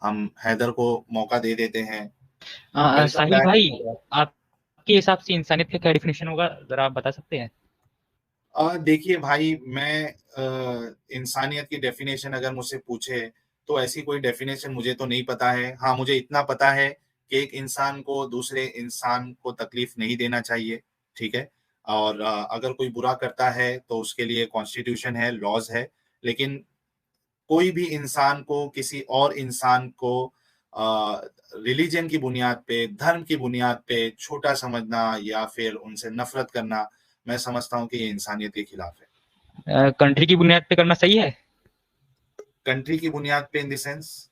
हम हैदर को मौका दे देते हैं। वेलकम साहिल बैक। भाई, आपके हिसाब से इंसानियत का क्या डिफिनेशन होगा, जरा आप बता सकते हैं? देखिए भाई, मैं इंसानियत की डेफिनेशन अगर मुझसे पूछे तो ऐसी कोई डेफिनेशन मुझे तो नहीं पता है। हाँ, मुझे इतना पता है कि एक इंसान को दूसरे इंसान को तकलीफ नहीं देना चाहिए, ठीक है। और अगर कोई बुरा करता है तो उसके लिए कॉन्स्टिट्यूशन है, लॉज है। लेकिन कोई भी इंसान को किसी और इंसान को रिलीजन की बुनियाद पे, धर्म की बुनियाद पे छोटा समझना या फिर उनसे नफरत करना, मैं समझता हूँ कि ये इंसानियत के खिलाफ है। कंट्री की बुनियाद पे करना सही है? कंट्री की बुनियाद पे इन द सेंस?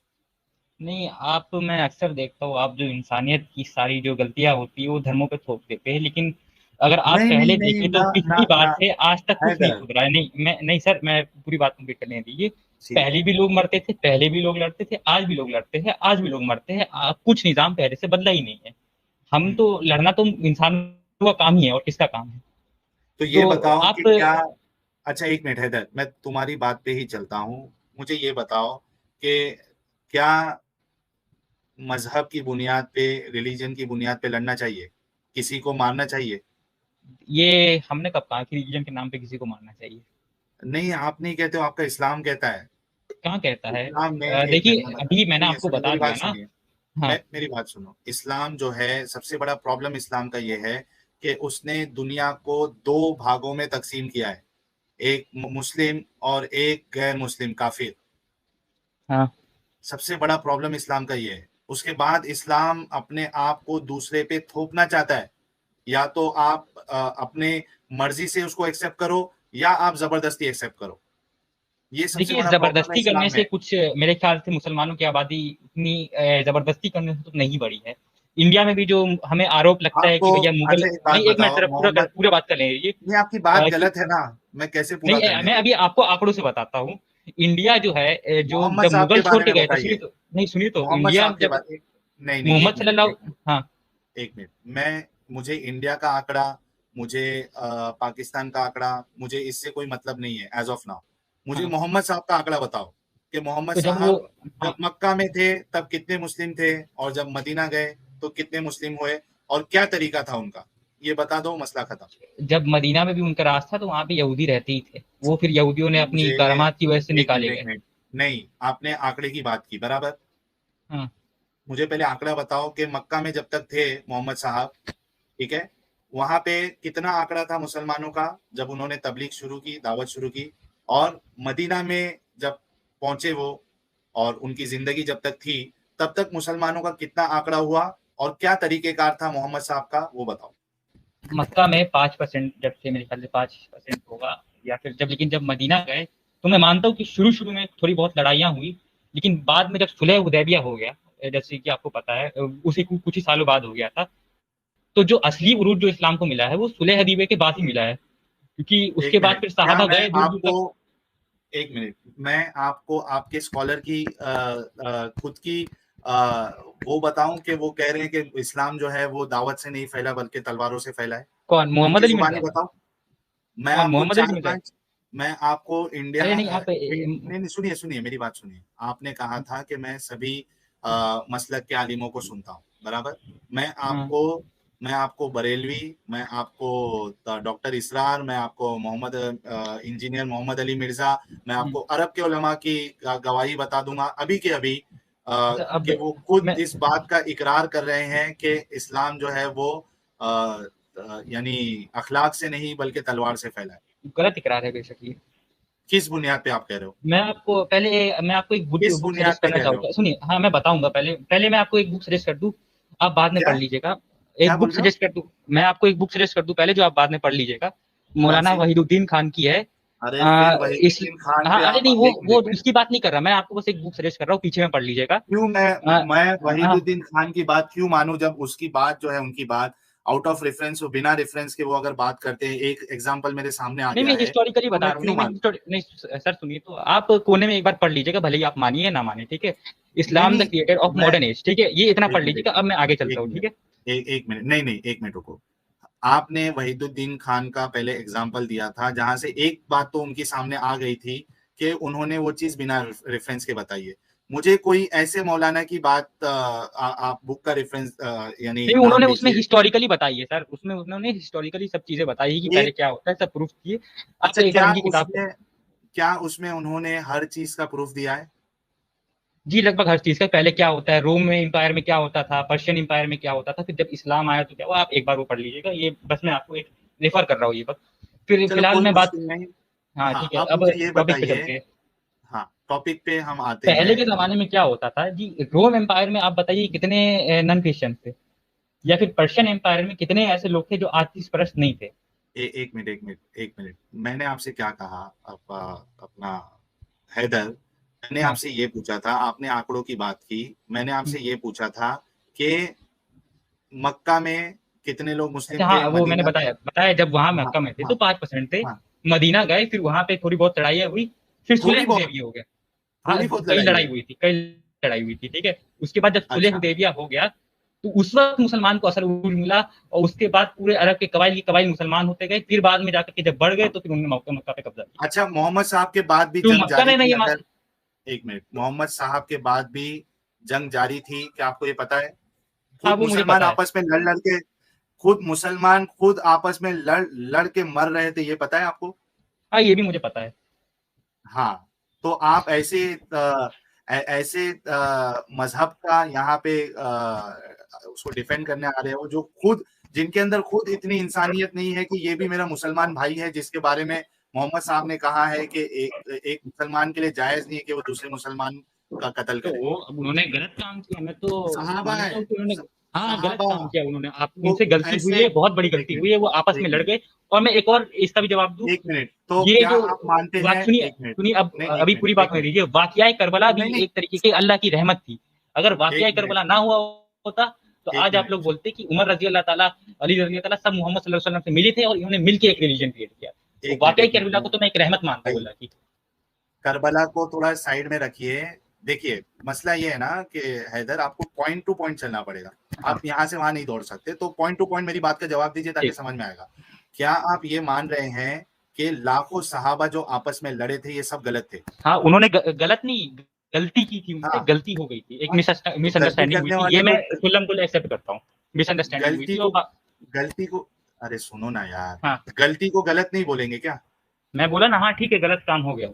नहीं, आप, मैं अक्सर देखता हूँ, आप जो इंसानियत की सारी जो गलतियां होती है वो धर्मों पे थोप देते हैं, लेकिन अगर आप नहीं नहीं पहले नहीं, देखें तो ना ना पिछली बार ना। से आज तक कुछ नहीं हैदर, सुधरा है। नहीं, मैं नहीं सर, मैं पूरी बात कंप्लीट करने दीजिए। ठीक पहले है। भी लोग मरते थे, पहले भी लोग लड़ते थे, आज भी लोग लड़ते हैं, आज भी लोग मरते हैं। कुछ निजाम पहले से बदला ही नहीं है। हम हम्म। तो लड़ना तो इंसानों का काम ही है, और किसका काम है? तो ये तो बताओ कि आप, क्या, अच्छा एक मिनट हैदर, मैं तुम्हारी बात पे ही चलता हूँ। मुझे ये बताओ कि क्या मजहब की बुनियाद पे, रिलीजन की बुनियाद पे लड़ना चाहिए? किसी को मारना चाहिए? ये हमने कब कहा कि रिलीजन के नाम पे किसी को मारना चाहिए? नहीं, आप नहीं कहते हो, आपका इस्लाम कहता है। कहाँ कहता है? इस्लाम में एक मिनट देखिए, मैं बता, अभी मैंने सुनिए आपको सुनिए बता मेरी दिया बात ना। सुनिए। हाँ। मैं मेरी बात सुनो। इस्लाम जो है, सबसे बड़ा प्रॉब्लम इस्लाम का ये है कि उसने दुनिया को दो भागों में तकसीम किया है। एक मुस्लिम और एक गैर मुस्लिम काफिर। हाँ। सबसे बड़ा प्रॉब्लम इस्लाम का ये है। उसके बाद इस्लाम अपने आप को दूसरे पे थोपना चाहता है। या तो आप अपने मर्जी से उसको एक्सेप्ट करो, या आप जबरदस्ती एक्सेप्ट करो। ये सबसे देखिए, बड़ा प्रॉब्लम है जबरदस्ती करने इस्लाम से में। कुछ, मेरे ख्याल से मुसलमानों की आबादी इतनी जबरदस्ती करने से तो नहीं बढ़ी है। इंडिया में भी जो हमें आरोप लगता है आपको, कि भैया मुगल, अच्छा एक बात नहीं, एक मिनट, बताओ, जरा मोहम्मद, पूरा बात कर लें ये। ये आपकी बात कि गलत है ना? मैं कैसे पूरा नहीं, करने मैं दूं? अभी आपको आंकड़ों से बताता हूँ। इंडिया जो है, जो मोहम्मद जब साहब मुगल के छोड़ बारे के में गए थे, सुनिए बताइए। तो, नहीं सुनिए तो, मोहम्मद इंडिया साहब के जब बारे, नहीं नहीं, मोहम्मद एक मिनट सल्लल्लाहु, एक मिनट हाँ। एक मिनट। मैं, मुझे इंडिया का आंकड़ा, मुझे पाकिस्तान का आंकड़ा, मुझे इससे कोई मतलब नहीं है एज ऑफ नाउ। मुझे हाँ, मोहम्मद साहब का आंकड़ा बताओ कि मोहम्मद तो जब वो, साहब हाँ, जब मक्का में थे तब कितने मुस्लिम थे, और जब मदीना गए तो कितने मुस्लिम हुए, और क्या तरीका था उनका, ये बता दो, मसला खत्म। जब मदीना में भी उनका राज था तो वहां पे यहूदी रहते ही थे। वो फिर यहूदियों ने अपनी मुझे करामात की वजह से एक मिनट निकाले एक गए। मिनट, नहीं, आपने आंकड़े की बात की बराबर। हाँ। मुझे पहले आंकड़ा बताओ कि मक्का में जब तक थे मोहम्मद साहब, ठीक है, वहां पे कितना आंकड़ा था मुसलमानों का जब उन्होंने तबलीग शुरू की, दावत शुरू की। और मदीना में जब पहुंचे वो, और उनकी जिंदगी जब तक थी, तब तक मुसलमानों का कितना आंकड़ा हुआ, और क्या तरीकेकार था मोहम्मद साहब का, वो बताओ। मक्का में 5% जब से, मेरे ख्याल से 5% होगा, या फिर जब, लेकिन जब मदीना गए तो मैं मानता हूँ कि शुरू शुरू में थोड़ी बहुत लड़ाइयाँ हुई, लेकिन बाद में जब सुलह हुदैबिया हो गया, जैसे कि आपको पता है, उसी कुछ ही सालों बाद हो गया था। तो जो असली उरूज जो इस्लाम को मिला है वो सुलह हदीबिया के बाद ही मिला है, क्योंकि एक उसके बाद मिनट, फिर क्या साहबा मैं गए दूर दूर आपको, तक। एक मिनट, मैं आपको आपके स्कॉलर की खुद की आ, वो बताऊं कि वो कह रहे हैं कि इस्लाम जो है वो दावत से नहीं फैला बल्कि तलवारों से फैला है। कौन, मोहम्मद उनकी अली जुबानी मिर्जा? बताओ। मैं कौन, आपको मोहम्मद अली चार मिर्जा? पांच, मैं आपको इंडिया, अरे नहीं, आप नहीं नहीं, सुनिए सुनिए मेरी बात सुनिए। आपने कहा था कि मैं सभी मसलक के आलिमों को सुनता हूँ, बराबर। मैं हाँ। आपको मैं आपको बरेलवी, मैं आपको डॉक्टर इसरार, मैं आपको मोहम्मद इंजीनियर मोहम्मद अली मिर्जा, मैं आपको अरब के उलमा की गवाही बता दूंगा अभी के अभी, अच्छा, अब कि वो खुद मैं, इस बात का इकरार कर रहे हैं कि इस्लाम जो है वो यानी अखलाक से नहीं बल्कि तलवार से फैला है। गलत इकरार है बेशक ये। किस बुनियाद पे आप कह रहे हो? मैं आपको एक बुक किस बुक बुनियाद सजेस्ट पे करना कह रहे हो? चाहूंगा, सुनिए। हाँ, मैं बताऊंगा, पहले पहले मैं आपको एक बुक सजेस्ट कर दूं, आप बाद में क्या पढ़ लीजिएगा। क्या एक बोल बुक रहे हो? सजेस्ट कर दूं, मैं आपको एक बुक सजेस्ट कर दूं पहले, जो आप बाद में पढ़ लीजिएगा। कौन मौलाना सी? वहीदुद्दीन खान की है। अरे फिर इस, वहीदुद्दीन खान हाँ, पे अरे आप, नहीं, एक मिनट वो एक मिनट, उसकी बात नहीं कर रहा मैं, आपको बस एक बुक सजेस्ट कर रहा हूँ, पीछे में पढ़ लीजिएगा। क्यों आ, मैं हाँ, वहीदुद्दीन खान की बात क्यों मानूं जब उसकी बात जो है, उनकी बात आउट ऑफ रेफरेंस, वो बिना रेफरेंस के वो अगर बात करते हैं, एक एग्जांपल मेरे सामने आ नहीं, गया मैं है, हिस्टोरिकली तो बता मैं रहा हूँ, क्यों नहीं, मैं मानूं? हिस्टोरी नहीं, सर सुनिए तो, आप कोने में एक बार पढ़ लीजिएगा, भले ही आप मानिए या ना मानिए, ठीक है। नहीं इस्लाम द नहीं, क्रिएटर ऑफ मैं, मॉडर्न एज, ठीक है, ये इतना एक पढ़ मिनट लीजिएगा, अब मैं आगे चलता एक हूँ, ठीक मिनट है। एक मिनट, नहीं नहीं, एक मिनट रुको। आपने वहीदुद्दीन खान का पहले एग्जाम्पल दिया था, जहां से एक बात तो उनके सामने आ गई थी कि उन्होंने वो चीज बिना रेफरेंस के बताई है। मुझे कोई ऐसे मौलाना की बात आप बुक का रेफरेंस यानी नहीं, नाम उन्होंने उसमें लीजिए। हिस्टोरिकली बताई है सर, उसमें उन्होंने हिस्टोरिकली सब चीजें बताई है कि पहले एक क्या होता है, सब प्रूफ किए। आप अच्छा, एक बार उनकी किताब को, क्या उसमें उन्होंने हर चीज का प्रूफ दिया है? जी लगभग हर चीज का, पहले क्या होता है, रोम में एम्पायर में क्या होता था, पर्शियन एम्पायर में क्या होता था, फिर जब इस्लाम आया तो क्या हुआ, आप एक बार वो पढ़ लीजिएगा, ये बस मैं आपको एक रेफर कर रहा हूँ ये बस। फिर चलो फिलहाल कोई मैं बात, मुश्किल नहीं। हाँ हाँ, ठीक है, अब अब मुझे ये टॉपिक पे बताइए। चलते हैं। हाँ, टॉपिक पे हम आते पहले हैं। के जमाने में क्या होता था जी, रोम एम्पायर में आप बताइए कितने नॉन क्रिश्चियन थे, या फिर पर्शियन एम्पायर में कितने ऐसे लोग थे जो आतिश परस्त नहीं थे। एक मिनट, एक मिनट, एक मिनट। मैंने आपसे क्या कहा? अपना हैदर, मैंने हाँ आपसे ये पूछा था, आपने आंकड़ों की बात की। मैंने आपसे ये पूछा था कि मक्का में कितने लोग मुस्लिम अच्छा, थे, हाँ वो मैंने मदीना में। बताया बताया, जब वहां हाँ, मक्का में थे तो हाँ, 5% थे। हाँ। मदीना गए, फिर वहां पे थोड़ी बहुत लड़ाइयाँ हुई, फिर सुलह थोड़ी बहुत, हुदैबिया हो गया। हाँ, थोड़ी बहुत कई लड़ाई लड़ाई हुई। हुई थी, कई लड़ाई हुई थी, ठीक है। उसके बाद जब सुलह अच्छा। हुदैबिया हो गया, तो उस वक्त मुसलमान को असर मिला, और उसके बाद पूरे अरब के कबाइल मुसलमान होते गए, फिर बाद में जाकर के जब बढ़ गए तो फिर उन्होंने मक्का मक्का पे कब्जा किया। अच्छा, मोहम्मद साहब के बाद भी तो जंग मक्का जारी में मैं थी ये मान, अगर? एक मिनट, मोहम्मद साहब के बाद भी जंग जारी थी, क्या आपको ये पता है? हाँ खुद वो मुझे मुसलमान पता है। आपस में लड़ लड़ के, खुद मुसलमान खुद आपस में लड़ लड़ के मर रहे थे, ये पता है आपको? हाँ ये भी मुझे पता है। हाँ। तो आप ऐसे ऐसे मजहब का यहाँ पे उसको डिफेंड करने आ रहे हो, जो खुद, जिनके अंदर खुद इतनी इंसानियत नहीं है कि ये भी मेरा मुसलमान भाई है, जिसके बारे में मोहम्मद साहब ने कहा है कि एक मुसलमान के लिए जायज नहीं है कि वो दूसरे मुसलमान का कत्ल तो करे। अब उन्होंने गलत काम किया, मैं तो सहाबा मानता है, हूँ कि उन्होंने, हाँ गलत सहाबा। काम किया उन्होंने, आप तो उनसे गलती हुई ऐसे, है, बहुत बड़ी एक गलती मिनट, हुई है, वो आपस में एक लड़ मिनट, गए। और मैं एक और इसका भी जवाब दूं, एक मिनट, तो ये क्या जो आप मानते बात हैं? सुनिए एक मिनट, सुनिए, अब नहीं, एक अभी मिनट, पूरी बात एक में मिनट, लीजिए, वाकया करबला भी नहीं, नहीं, एक तरीके की अल्लाह की रहमत थी। अगर एक वाकया मिनट, करबला ना हुआ होता तो एक आज आप लोग मिनट, बोलते कि उमर रजी अल्लाह ताला, अली रजी अल्लाह ताला सब मोहम्मद सल्लल्लाहु अलैहि वसल्लम से मिले थे और इन्होंने मिलकर एक रिलीजन क्रिएट किया। तो एक मिनट, वाकया एक मिनट, करबला को तो मैं एक रहमत मानता हूँ भाई, अल्लाह की। करबला को थोड़ा साइड में रखिए। देखिए, मसला ये है ना कि हैदर, आपको पॉइंट टू पॉइंट चलना पड़ेगा। हाँ आप यहाँ से वहां नहीं दौड़ सकते, तो पॉइंट टू पॉइंट मेरी बात का जवाब दीजिए ताकि ठीक। समझ में आएगा। क्या आप ये मान रहे हैं कि लाखों सहाबा जो आपस में लड़े थे, ये सब गलत थे? हाँ उन्होंने गलत नहीं, गलती की थी, उनसे हाँ, गलती हो गई थी, एक हाँ। तो गलती मिसअंडरस्टैंडिंग हुई करने थी, वाले ये मैं को, खुल्लम खुल्ला एक्सेप्ट करता हूँ। मिसअंडरस्टैंडिंग हुई गलती थी को, और गलती को, अरे सुनो ना यार, हाँ, गलती को गलत नहीं बोलेंगे क्या? मैं बोला ना, हाँ ठीक है, गलत काम हो गया।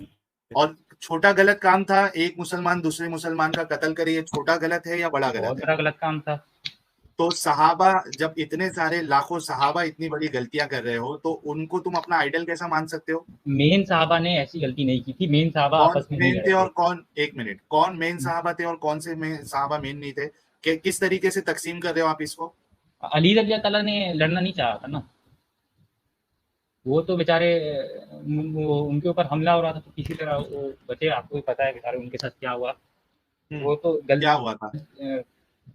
और छोटा गलत काम था, एक मुसलमान दूसरे मुसलमान का कत्ल करे, ये छोटा गलत है या बड़ा गलत बहुत है? बड़ा गलत काम था। तो सहाबा, जब इतने सारे लाखों सहाबा इतनी बड़ी गलतियां कर रहे हो, तो उनको तुम अपना आइडल कैसा मान सकते हो? मेन साहबा ने ऐसी गलती नहीं की थी, मेन साहबा कौन आपस में नहीं मेन लड़े थे थे। और कौन, एक मिनट, कौन मेन सहाबा थे और कौन से सहाबा मेन नहीं थे? किस तरीके से तकसीम कर रहे हो आप इसको? अली रजी तला ने लड़ना नहीं चाहा था ना, वो तो बेचारे, वो उनके ऊपर हमला हो रहा था तो किसी तरह वो बचे, आपको भी पता है बेचारे उनके साथ क्या हुआ। वो तो क्या हुआ था?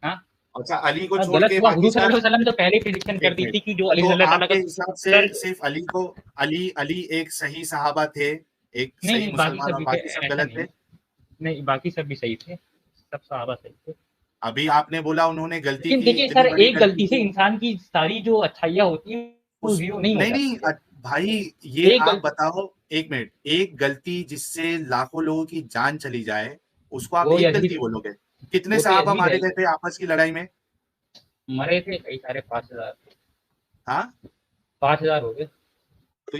हाँ, अच्छा, अली को छोड़ गलत के हुआ। बाकी हुजूर सल्लल्लाहु सब? अलैहि वसल्लम तो पहले ही प्रिडिक्शन कर एक दी मिनट, थी कि जो अली तो रजी अल्लाह ताला आपके का हिसाब से सर, सिर्फ अली को, अली अली एक सही सहाबा थे, एक नहीं सही नहीं बाकी मुसलमान, सब और भी थे, बाकी सब ऐसा गलत नहीं थे? है। नहीं बाकी सब भी सही थे, सब सहाबा सही थे। अभी आपने बोला उन्होंने गलती लेकिन की, देखिए इतनी सर, बड़ी एक गलती गलती से की। इंसान की सारी जो अच्छाइयाँ होती हैं वो उस जीरो नहीं हो नहीं, नहीं, जाती है। भाई, ये एक आप गलती, बताओ। एक मिनट, एक गलती जिससे लाखों लोगों की जान चली जाए, उसको आप वो एक यजीद, गलती बोलोगे? कितने वो तो सहाबा यजीद है मारे ही। गए थे आपस की लड़ाई में? मरे थे कई सारे, 5,000, हाँ। 5,000 हो गए। तो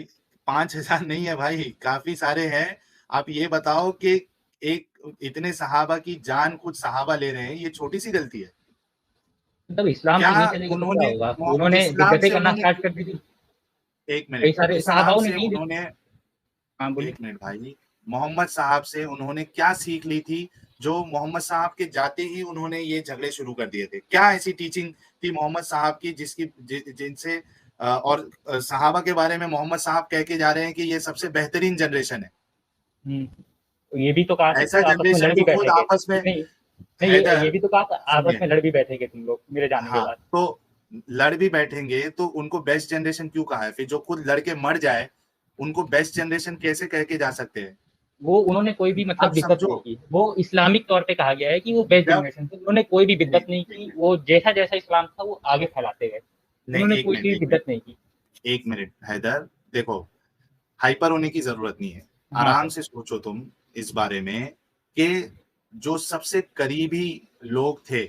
5,000 नहीं है भाई, काफी सारे हैं। आप ये बताओ कि एक इतने सहाबा की जान खुद सहाबा ले रहे हैं, ये छोटी सी गलती है मतलब इस्लाम क्या? आगे नहीं चलेगा तो क्या उन्होंने होगा, उन्होंने इस्लाम बिदअतें से करना उन्होंने, स्टार्ट कर दी थी। एक कई मिनट, सारे इस्लाम सहाबाओं ने से नहीं देखी। उन्होंने, हाँ बोलिए। एक मिनट भाई, मोहम्मद साहब से उन्होंने क्या सीख ली थी, जो मोहम्मद साहब के जाते ही उन्होंने ये झगड़े शुरू कर दिए थे? क्या ऐसी टीचिंग थी मोहम्मद साहब की जिनसे और सहाबा के बारे में मोहम्मद साहब कह के जा रहे हैं कि ये सबसे बेहतरीन जनरेशन है? तो ये भी तो कहा था ऐसा कि आपस में जनरेशन लड़ भी जो खुद बैठेंगे। आपस में, नहीं नहीं, ये हैदर, भी तो कहा था आपस सुनिए, में लड़ भी बैठेंगे तुम लोग मेरे जाने के हाँ, बाद। तो लड़ भी बैठेंगे तो उनको बेस्ट जनरेशन क्यों कहा है? फिर जो खुद लड़के मर जाए, उनको बेस्ट जनरेशन कैसे कह के जा सकते हैं? वो उन्होंने कोई भी मतलब आप बिदअत समझो। नहीं की, वो इस्लामिक तौर पे कहा गया है कि वो बेस्ट जब जनरेशन थे, उन्होंने कोई भी नहीं, बिदअत नहीं एक की, मिनट, वो जैसा जैसा इस्लाम था वो आगे फैलाते गए, नहीं, उन्होंने एक कोई मिनट, भी एक मिनट, बिदअत नहीं की। एक मिनट हैदर, देखो, हाइपर होने की जरूरत नहीं है। हाँ आराम सर। से सोचो तुम इस बारे में कि जो सबसे करीबी लोग थे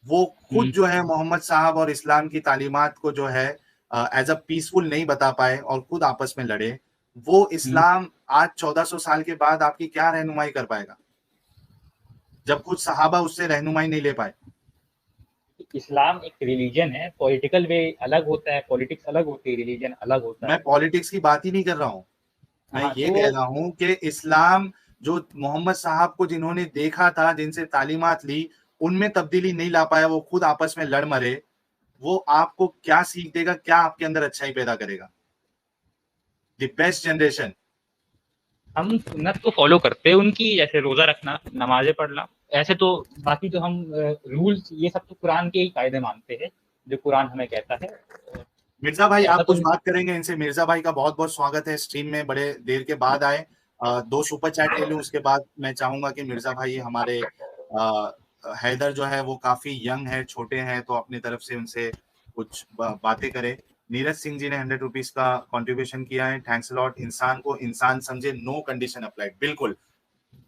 वो खुद हम्म, जो है मोहम्मद साहब और इस्लाम की तालीमात को जो है एज अ पीसफुल नहीं बता पाए और खुद आपस में लड़े, वो हम्म। इस्लाम आज 1400 साल के बाद आपकी क्या रहनुमाई कर पाएगा, जब खुद सहाबा उससे रहनुमाई नहीं ले पाए। इस्लाम एक रिलीजन है, पॉलिटिकल वे अलग होता है, पॉलिटिक्स अलग होती है, रिलीजन अलग होता मैं है। पॉलिटिक्स की बात ही नहीं कर रहा हूं, मैं हाँ ये तो कह रहा हूं कि इस्लाम जो मोहम्मद साहब को जिन्होंने देखा था, जिनसे तालीमात ली, उनमें तब्दीली नहीं ला पाया, वो खुद आपस में लड़ मरे, वो आपको क्या सीख देगा, क्या आपके अंदर अच्छाई पैदा करेगा? The best generation. हम सुन्नत को फॉलो करते हैं उनकी, जैसे रोजा रखना, नमाजें पढ़ना। ऐसे तो बाकी जो हम रूल्स, ये सब तो कुरान के ही कायदे मानते हैं, जो कुरान हमें कहता है। मिर्जा भाई ऐसा आप तो कुछ बात करेंगे इनसे? मिर्जा भाई का बहुत बहुत स्वागत है स्ट्रीम में, बड़े देर के बाद आए। दो सुपर चैट ले लूं, उसके बाद मैं चाहूंगा कि मिर्जा भाई हमारे हैदर जो है वो काफी यंग है, छोटे हैं, तो अपनी तरफ से उनसे कुछ बातें करें। नीरज सिंह जी ने 100 रुपीज का कंट्रीब्यूशन किया है, थैंक्स लॉट। इंसान को इंसान समझे, नो कंडीशन अप्लाइड, बिल्कुल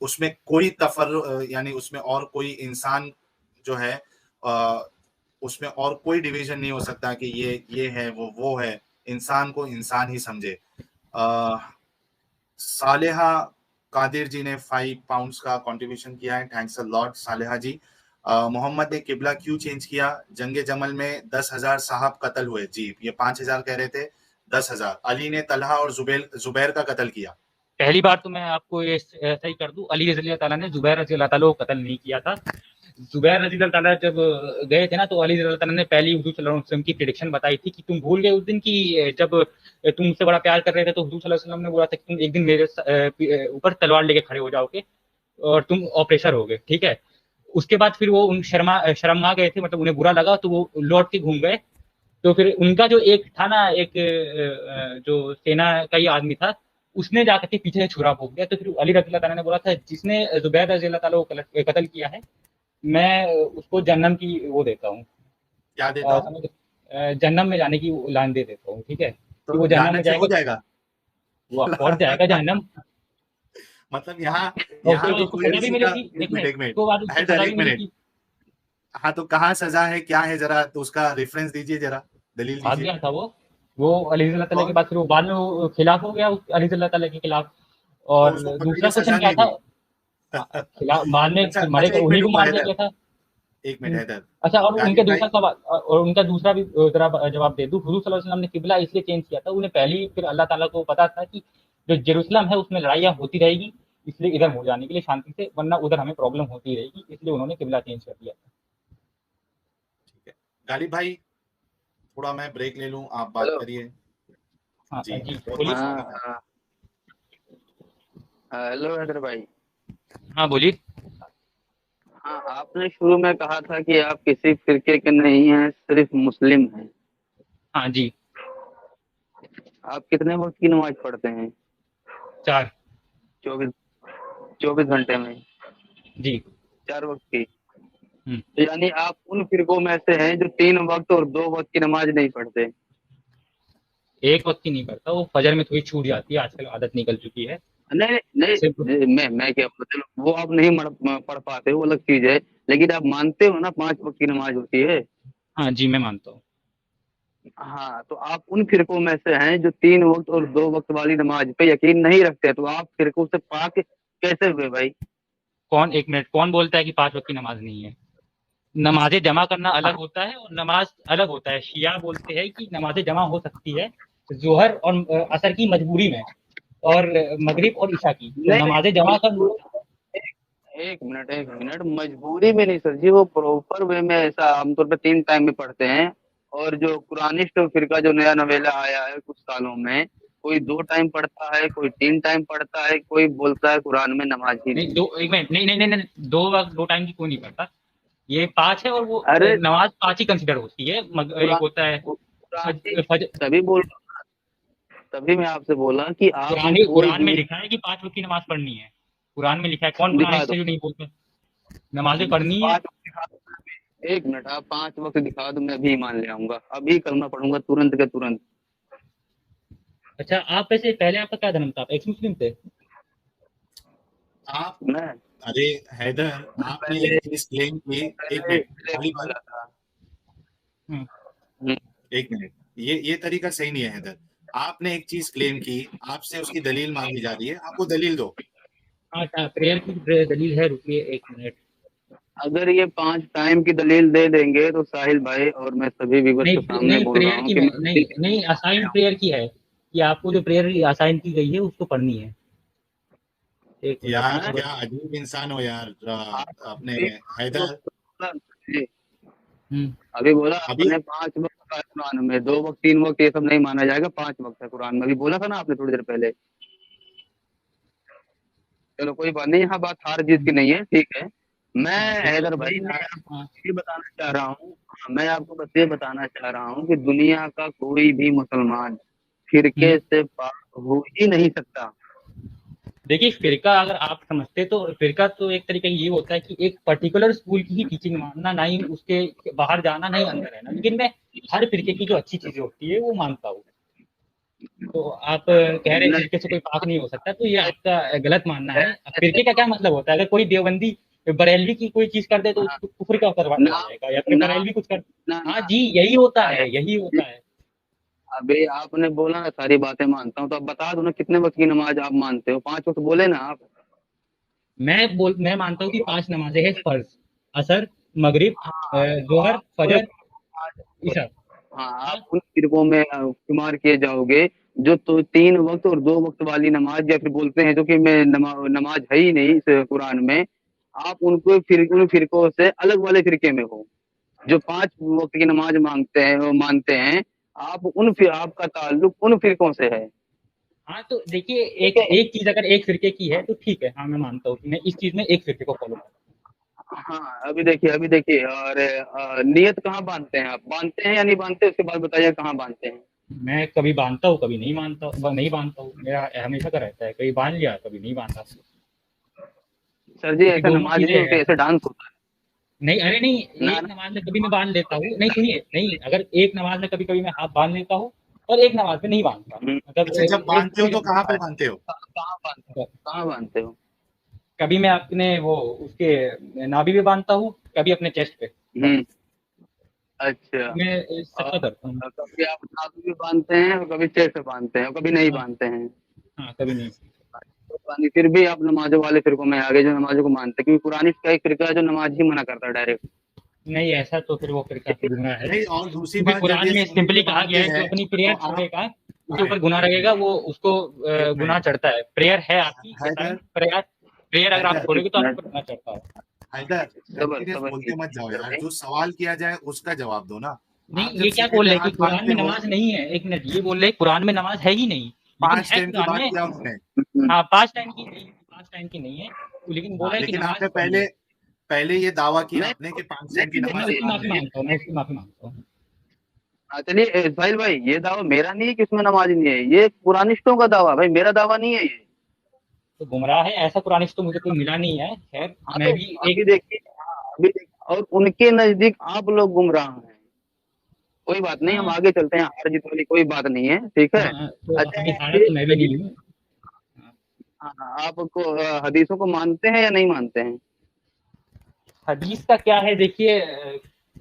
उसमें कोई तफर यानी उसमें और कोई इंसान जो है उसमें और कोई डिवीजन नहीं हो सकता कि ये है वो है। इंसान को इंसान ही समझे। सालेहा कादिर जी ने 5 पाउंड्स का कंट्रीब्यूशन किया है, थैंक्स अ लॉट सालेहा जी। मोहम्मद ने किबला क्यों चेंज किया? जंगे जमल में 10,000 साहब कत्ल हुए जी, ये 5,000 कह रहे थे, 10,000। अली ने तलहा और जुबैर का कत्ल किया। पहली बार तो मैं आपको ये सही कर दूं, अली रजी अल्लाह ताला ने जुबैर रजी अल्लाह ताला को कत्ल नहीं किया था। जुबैर रजी अल्लाह ताला जब गए थे ना, तो अली रजी अल्लाह ताला ने पहली हुजूर सल्लल्लाहु अलैहि वसल्लम की प्रेडिक्शन बताई थी कि तुम भूल गए उस दिन की, जब तुम मुझसे बड़ा प्यार कर रहे थे, तो हुजूर सल्लल्लाहु अलैहि वसल्लम ने बोला था कि तुम एक दिन मेरे ऊपर तलवार लेके खड़े हो जाओगे और तुम ऑपरेशन होगे, ठीक है। उसके बाद फिर वो उन शर्मा गए थे, मतलब उन्हें बुरा लगा, तो वो लौट के घूम गए। तो फिर उनका जो एक था ना, एक जो सेना का ही आदमी था, उसने जाकर के पीछे से छुरा भोग दिया। तो फिर अली रजी अल्लाह ताला ने बोला था, जिसने जुबैर रजी अल्लाह ताला को कत्ल किया है, मैं उसको जन्नम की वो देता हूँ, क्या देता हूँ? समझ, जन्नम में जाने की लान दे देता हूँ, ठीक है, कि तो वो जन्नम में लानत से हो जाएगा, जाएगा? वो पहुंच जाएगा जहन्नम। मतलब यहाँ और उसके यहाँ बाद भी उसको कोई सजा भी किसी का, मिलेगी, एक देखने मिनट एक मिनट, उसके बाद उसको हैदर सजा एक भी मिनट। मिलेगी। हाँ तो कहाँ सजा है, क्या है, जरा तो उसका रेफरेंस दीजिए, जरा दलील भाग दीजिए। गया था वो अली रज़ी अल्लाह ताला के कौन? बाद, फिर वो बाद में वो खिलाफ हो गया अली रज़ी अल्लाह ताला के खिलाफ। तो और उसको दूसरा पकड़ के क्वेश्चन सजा क्या नहीं था? दी? खिलाफ बाद में अच्छा फिर अच्छा, मरे, एक उन्हीं मिनट को रुको मार दिया हैदर, गया था। एक मिनट हैदर। अच्छा, और उनके गालिब दूसरा भाई, सवाल, और उनका दूसरा भी जरा जवाब दे दूं। हुजूर सल्लल्लाहु अलैहि वसल्लम ने किबला इसलिए चेंज किया था, उन्हें पहले फिर अल्लाह ताला को पता था कि जो जेरूसलम है उसमें लड़ाइयाँ होती रहेगी, इसलिए इधर हो जाने के लिए शांति से, वरना उधर हमें प्रॉब्लम होती रहेगी, इसलिए उन्होंने किबला चेंज कर दिया था। ठीक है। गालिब भाई, थोड़ा मैं ब्रेक ले लूं, आप बात हेलो। करिए। हाँ जी, जी, बहुत बोलिए। बहुत हाँ स्वागत है। हाँ। हेलो हैदर भाई। हाँ बोलिए। हाँ, आपने शुरू में कहा था कि आप किसी फिरके के नहीं हैं, सिर्फ मुस्लिम हैं। हाँ जी। आप कितने वक्त की नमाज पढ़ते हैं? 4। 24 24 घंटे में जी। 4 वक्त की? हुँ। तो यानी आप उन फिरकों में से हैं जो 3 वक्त और 2 वक्त की नमाज नहीं पढ़ते? एक वक़्त की नहीं पढ़ता, वो फजर में थोड़ी छूट जाती है, आजकल आदत निकल चुकी है। नहीं नहीं सिर्फ़ नहीं, मैं क्या बोलूं, चलो वो आप नहीं पढ़ पाते, वो अलग चीज है। लेकिन आप मानते हो ना 5 वक्त की नमाज होती है? हाँ जी, मैं मानता हूँ। हाँ, तो आप उन फिरकों में से हैं जो 3 वक्त और 2 वक्त वाली नमाज पे यकीन नहीं रखते, तो आप फिरकों से पाक कैसे हुए भाई? कौन, 1 मिनट, कौन बोलता है कि 5 वक़्त की नमाज़ नहीं है? नमाज़ें जमा करना अलग हाँ, होता है और नमाज़ अलग होता है। शिया बोलते हैं कि नमाज़ें जमा हो सकती है, ज़ोहर और असर की मजबूरी में, और मगरिब और इशा की। तो नहीं नमाज़ें नहीं, जमा कर, वो एक मिनट मजबूरी में नहीं सर जी, वो प्रॉपर वे में ऐसा आमतौर पे 3 टाइम में पढ़ते हैं। और जो कुरानिस्ट फिरका जो नया नवेला आया है कुछ सालों में, कोई 2 टाइम पढ़ता है, कोई 3 टाइम पढ़ता है, कोई बोलता है कुरान में नमाज ही नहीं, नहीं 2, है। 1 मिनट, नहीं, नहीं, नहीं, नहीं, 2 वक़्त 2 टाइम की कोई नहीं पढ़ता। ये 5 है, और वो अरे नमाज़ 5 ही कंसिडर होती है। एक कुरान होता है कुरानी, फज फज तभी बोल तभी मैं आपसे बोला कि आप कोई कुरान में भी लिखा है कि 5 वक़्त की नमाज़ पढ़नी है। कुरान में लिखा है, कौन दिखा कुरानिस्ट दो। है जो नहीं बोलता? नमाज़ें पढ़नी है। 5 वक्त दिखा दो। एक मिनट, आप 5 वक्त दिखा दो, मैं अभी मान ले आऊंगा, अभी कलमा पढ़ूंगा तुरंत के तुरंत। अच्छा, आप वैसे पहले आपका क्या धर्म था? आप एक्स मुस्लिम थे? आप मैं अरे हैदर, आपने पहले एक चीज क्लेम की। एक पहले मिनट, पहले खाली बात, वाला था। हम्म, हम्म, एक मिनट। ये तरीका सही नहीं है हैदर। आपने एक चीज क्लेम की, आपसे उसकी दलील मांगी जा रही है, आप वो दलील दो। हाँ प्रेयर की दलील है, रुकिए एक मिनट। अगर ये 5 टाइम की दलील दे देंगे तो साहिल भाई और मैं सभी व्यूअर्स के नहीं सामने नहीं, बोल रहा प्रेयर हूँ की कि मैं मैं नहीं नहीं, असाइन प्रेयर की है कि आपको जो प्रेयर असाइन की गई है उसको पढ़नी है। एक मिनट यार मैं हाँ, क्या बस। अजीब इंसान हो यार, आप अपने भी 5 हैदर। वक्त बोला जी, हम्म, अभी बोला अभी आपने 5 वक्त का है कुरान में, 2 वक्त 3 वक्त ये सब नहीं माना जाएगा, 5 वक्त है कुरान में, अभी बोला था ना आपने थोड़ी देर पहले। चलो कोई बात नहीं, यहाँ बात हार जीत की नहीं है, ठीक है। मैं हाँ ठीक है, हैदर भाई, लेकिन मैं आपको हाँ, ये बताना चाह रहा हूँ, मैं आपको बस ये बताना चाह रहा हूँ कि दुनिया का कोई भी मुसलमान फिरके हम्म, से पाक हो ही नहीं सकता। देखिए फिरका अगर आप समझते तो फिरका तो एक तरीके ये होता है कि एक पर्टिकुलर स्कूल की ही टीचिंग मानना, ना ही उसके बाहर जाना, ना ही अंदर रहना। लेकिन मैं हर फिरके की जो अच्छी चीजें होती है वो मानता हूँ। तो आप कह रहे हैं नहीं, फिरके से कोई पाक नहीं हो सकता, तो ये आपका गलत मानना है। अब ऐसे फिरके का क्या मतलब होता है? अगर कोई देवबंदी बरेलवी की कोई चीज कर दे तो उसको कुफर का असर चला नाम जाएगा, या फिर नाम बरेलवी कुछ कर। ना हाँ ना जी, यही होता अरे है, यही होता है। अबे आपने बोला ना सारी बातें मानता हूँ, तो अब बता दो ना कितने वक्त की नमाज आप मानते हो, 5 वक्त बोले ना आप। मैं मानता हूँ कि 5 नमाजें हैं फर्ज: असर, मगरिब, हाँ तो जोहर, आप पूरे फजर, इशा। हाँ हाँ, आप उन फिरकों में शुमार किए जाओगे जो तो 3 वक्त और 2 वक्त वाली नमाज या फिर बोलते हैं जो कि मैं नमाज है ही नहीं इस कुरान में, आप उनको फिर उन फिरकों से अलग वाले फिरके में हो, जो 5 वक्त की नमाज मांगते हैं वो मानते हैं। आप उन फिर आपका ताल्लुक उन फिरकों से है। हाँ तो देखिए, ठीक एक है। एक चीज अगर एक फिरके की है तो ठीक है, हाँ मैं मानता हूँ कि मैं इस चीज में एक फिरके को फॉलो करता हाँ अभी देखिए और नियत कहाँ बांधते हैं, आप बांधते हैं या नहीं बांधते, उसके बाद बताइए कहाँ बांधते हैं। हूँ। मैं कभी बांधता हूँ, कभी नहीं मानता, नहीं बांधता हूँ, मेरा हमेशा का रहता है, कभी बांध लिया कभी नहीं बांधा, सर जी क्योंकि ऐसा दोनों नमाज चीजें नहीं होती, हैं। ऐसे डांस होता नहीं, अरे नहीं, है ना एक ना। नमाज में कभी मैं बांध लेता हूँ, नहीं सुनिए, नहीं, अगर एक नमाज में कभी कभी मैं हाथ बांध लेता हूँ और एक नमाज में नहीं बांधता, हम्म, मतलब अच्छा, जब एक बांधते हो पूरी तो कहाँ पे बांधते हो? कहाँ बांधते हो, कहाँ बांधते हो। कभी मैं अपने वो उसके नाभि पे बांधता हूँ, कभी अपने चेस्ट पे, बस। हम्म, अच्छा। मैं सबका और करता हूँ। कभी आप नाभि भी बांधते हैं और कभी चेस्ट पे बांधते हैं और कभी नहीं हाँ बांधते हैं। हाँ, कभी नहीं। तो फिर भी आप नमाजों वाले फिरकों में आगे जो नमाजों को मानते हैं, क्योंकि कुरान का एक फिरका है जो नमाज ही मना करता है डायरेक्ट। नहीं, ऐसा तो फिर वो फिरका फिर गुनाह है, नहीं, और दूसरी क्योंकि बात, जब कुरान ये में सीने पे सिंपली कहा गया बांधते है कि हैं अपनी तो प्रेयर आप, छोड़ेगा उसके नहीं, ऊपर गुनाह एक रहेगा, मिनट, वो उसको एक गुनाह मिनट, चढ़ता है। प्रेयर है आपकी हैदर, असाइन, प्रेयर प्रेयर अगर आप हैदर, एक छोड़ोगे तो आपके मिनट, ऊपर गुनाह चढ़ता है। हैदर, सबर कंटिन्यूस सबर बोलते मत जाओ कीजिए यार, भाई। जो सवाल किया जाए उसका जवाब दो ना। नहीं, आप ये जब क्या सीने बोल पे रहे हैं कि हाथ कुरान बांधते में हो, नमाज नहीं है? एक मिनट, ये बोल रहे हैं कुरान में नमाज है ही नहीं, लेकिन 5 है टाइम की कुरान बात में। किया उन्होंने। हाँ, 5 टाइम की नहीं, 5 टाइम की नहीं है, लेकिन हाँ, बोला है कि लेकिन नमाज आपने पढ़नी पहले है। पहले ये दावा किया नहीं आपने कि 5 टाइम की नहीं हाँ, मैं नमाज उसकी देखिए, पढ़नी माफी है। मांगता हूँ, मैं उसकी माफी मांगता हूँ। चलिए इस्माइल भाई, ये दावा मेरा नहीं है कि उसमें नमाज नहीं है, ये कुरानिस्टों का दावा भाई, मेरा दावा नहीं है ये। तो गुमराह है, ऐसा कुरान तो मुझे कोई मिला नहीं है, खैर हाँ मैं तो भी अभी एक। देखिए, हाँ अभी देखिए, और उनके नजदीक आप लोग गुमराह हैं। कोई बात नहीं, हम हाँ आगे चलते हैं, हार जीत वाली कोई बात नहीं है, ठीक है। हाँ, तो अच्छा अभी हारा ये तो मैं भी बताइए, नहीं हूँ। हाँ, हाँ, आपको हदीसों को मानते हैं या नहीं मानते हैं। हदीस का क्या है देखिए,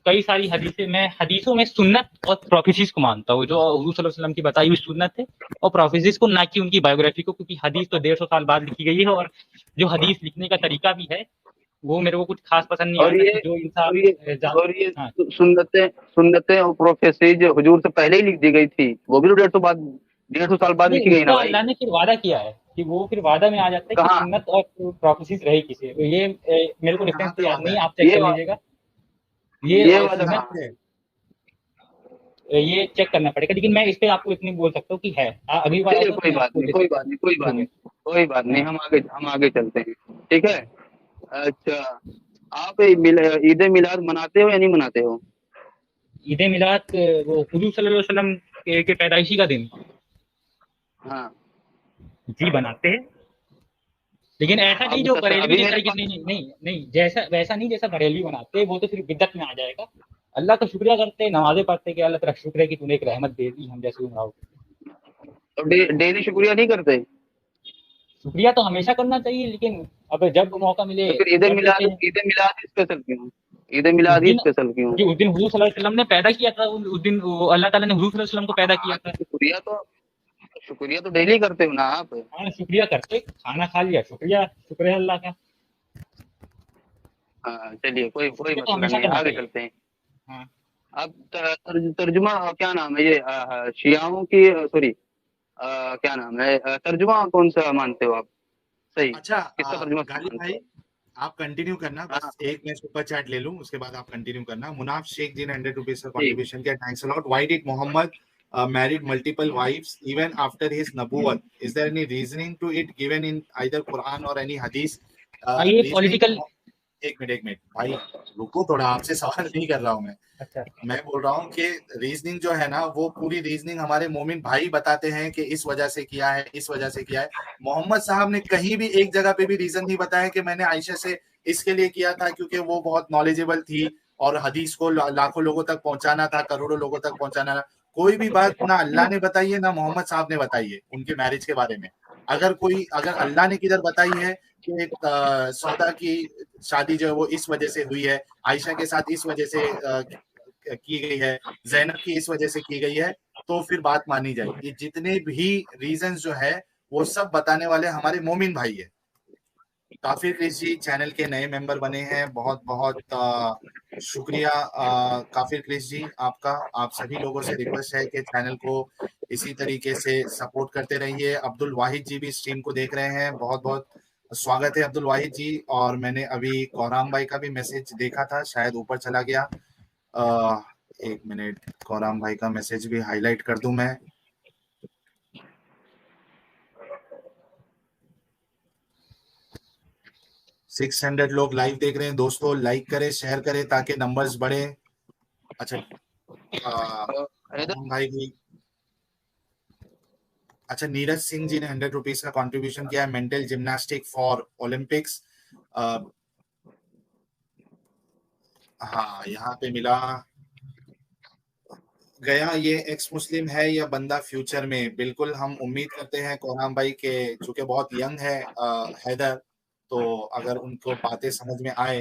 कई सारी हदीसें, मैं हदीसों में सुन्नत और प्रोफेसीज को मानता हूँ, जो हुजूर सल्लल्लाहु अलैहि वसल्लम की बताई हुई सुन्नत है, और प्रोफेसीज को, ना कि उनकी बायोग्राफी को, क्योंकि हदीस तो 150 साल बाद लिखी गई है, और जो हदीस लिखने का तरीका भी है वो मेरे को कुछ खास पसंद नहीं और आता, ये कि जो और इंसान ये और ये हाँ, सुन्नतें सुन्नतें और प्रोफेसीज हुजूर से पहले ही लिख दी गई थी, वो भी तो 150 साल बाद नहीं लिखी गई उसका ना भाई। अल्लाह ने फिर वादा किया है कि वो फिर वादा में आ जाता है कि कहाँ, सुन्नत और प्रोफेसीज रही किसी, तो ये मेरे को रेफरेंस कहाँ तो पे याद वादा नहीं है? है, आप चेक ये कर वा, लीजिएगा। ये ये वादा कहाँ सुन्नत, कहाँ पे? ये चेक करना पड़ेगा, लेकिन मैं इस पे आपको इतनी बोल सकता हूँ कि है। अगली बार चलिए आऊंगा तो कोई मैं बात आपको नहीं, कोई डिस्कस बात नहीं, कोई बात ठीक है। नहीं, कोई बात नहीं, हाँ, हम आगे चलते हैं, ठीक है। अच्छा, आप ईद मिलाद मनाते हो या नहीं मनाते हो। ईद मिलाद, वो हुजूर सल्लल्लाहु अलैहि वसल्लम के पैदाइशी का दिन, हाँ जी बनाते हैं, लेकिन ऐसा नहीं अब जो कसर बरेलवी अभी जिस मेरे तरीके, पास, नहीं नहीं नहीं नहीं, जैसा वैसा नहीं जैसा बरेलवी बनाते हैं, वो तो सिर्फ बिदअत में आ जाएगा। अल्लाह का शुक्रिया करते हैं, नमाजें पढ़ते हैं कि अल्लाह तेरा शुक्र है कि तूने एक रहमत दे दी हम जैसे गुमराह। तो डेली शुक्रिया नहीं करते। शुक्रिया तो हमेशा करना चाहिए, लेकिन अब जब मौका मिले तो फिर कर देते हैं। ईद मिलाद स्पेशल क्यों? ईद उस मिलाद ही दिन स्पेशल क्यों? जी, उस दिन हुज़ूर सल्लल्लाहु अलैहि वसल्लम ने पैदा किया था, उस दिन वो अल्लाह ताला ने हुज़ूर सल्लल्लाहु अलैहि वसल्लम को पैदा किया हाँ, था। तो शुक्रिया तो डेली करते हो ना आप? हाँ, शुक्रिया करते, खाना खा लिया, शुक्रिया, शुक्र है अल्लाह का। हाँ, चलिए कोई कोई शुक्रिया तो मसला हमेशा नहीं है, करना आगे चाहिए। चलते हैं। हाँ। अब तर्जुमा क्या नाम है ये शियाओं की सॉरी क्या नाम है तर्जुमा कौन सा मानते हो आप सही? अच्छा किसका तर्जुमा सही गालिब मानते भाई, हो? आप कंटिन्यू करना, हाँ, बस एक मैं सुपर चैट ले लूं, उसके बाद आप कंटिन्यू करना। मुनाफ शेख जी ने 100 रुपीज का ठीक। कंट्रीब्यूशन किया, thanks a lot. Why did Mohammed married multiple wives even after his nabuwat? Is there any reasoning to it given in either Quran or any hadith? हाँ, ये Reasoning, पॉलिटिकल। एक मिनट भाई, रुको थोड़ा, आपसे सवाल नहीं कर रहा हूं अच्छा। मैं बोल रहा हूँ कि रीजनिंग जो है ना, वो पूरी रीजनिंग हमारे मोमिन भाई बताते हैं कि इस वजह से किया है, इस वजह से किया है। मोहम्मद साहब ने कहीं भी एक जगह पे भी रीजन नहीं बताया कि मैंने आयशा से इसके लिए किया था क्योंकि वो बहुत नॉलेजेबल थी और हदीस को लाखों लोगों तक पहुंचाना था, करोड़ों लोगों तक पहुंचाना था। कोई भी बात ना अल्लाह ने बताई है ना मोहम्मद साहब ने बताई है उनके मैरिज के बारे में। अगर अल्लाह ने किधर बताई है कि सौदा की शादी जो है वो इस वजह से हुई है, आयशा के साथ इस वजह से की गई है, जैनब की इस वजह से की गई है, तो फिर बात मानी जाएगी। ये जितने भी रीजंस जो है वो सब बताने वाले हमारे मोमिन भाई है। काफिर क्रिश जी चैनल के नए मेंबर बने हैं, बहुत बहुत शुक्रिया काफिर क्रिश जी आपका। आप सभी लोगों से रिक्वेस्ट है कि चैनल को इसी तरीके से सपोर्ट करते रहिए। अब्दुल वाहिद जी भी स्ट्रीम को देख रहे हैं, बहुत बहुत स्वागत है अब्दुल वाहिद जी। और मैंने अभी कौराम भाई का भी मैसेज देखा था, शायद ऊपर चला गया। एक मिनट, कौराम भाई का मैसेज भी हाईलाइट कर दूं मैं। सिक्स 600 लोग लाइव देख रहे हैं दोस्तों, लाइक करें, शेयर करें ताकि नंबर्स बढ़े। अच्छा कौराम भाई भी, अच्छा नीरज सिंह जी ने 100 रुपीज का कंट्रीब्यूशन किया है, मेंटल जिम्नास्टिक फॉर ओलंपिक्स। हाँ यहाँ पे मिला गया, ये एक्स मुस्लिम है या बंदा फ्यूचर में? बिल्कुल हम उम्मीद करते हैं कोराम भाई के, चूंकि बहुत यंग है हैदर, तो अगर उनको बातें समझ में आए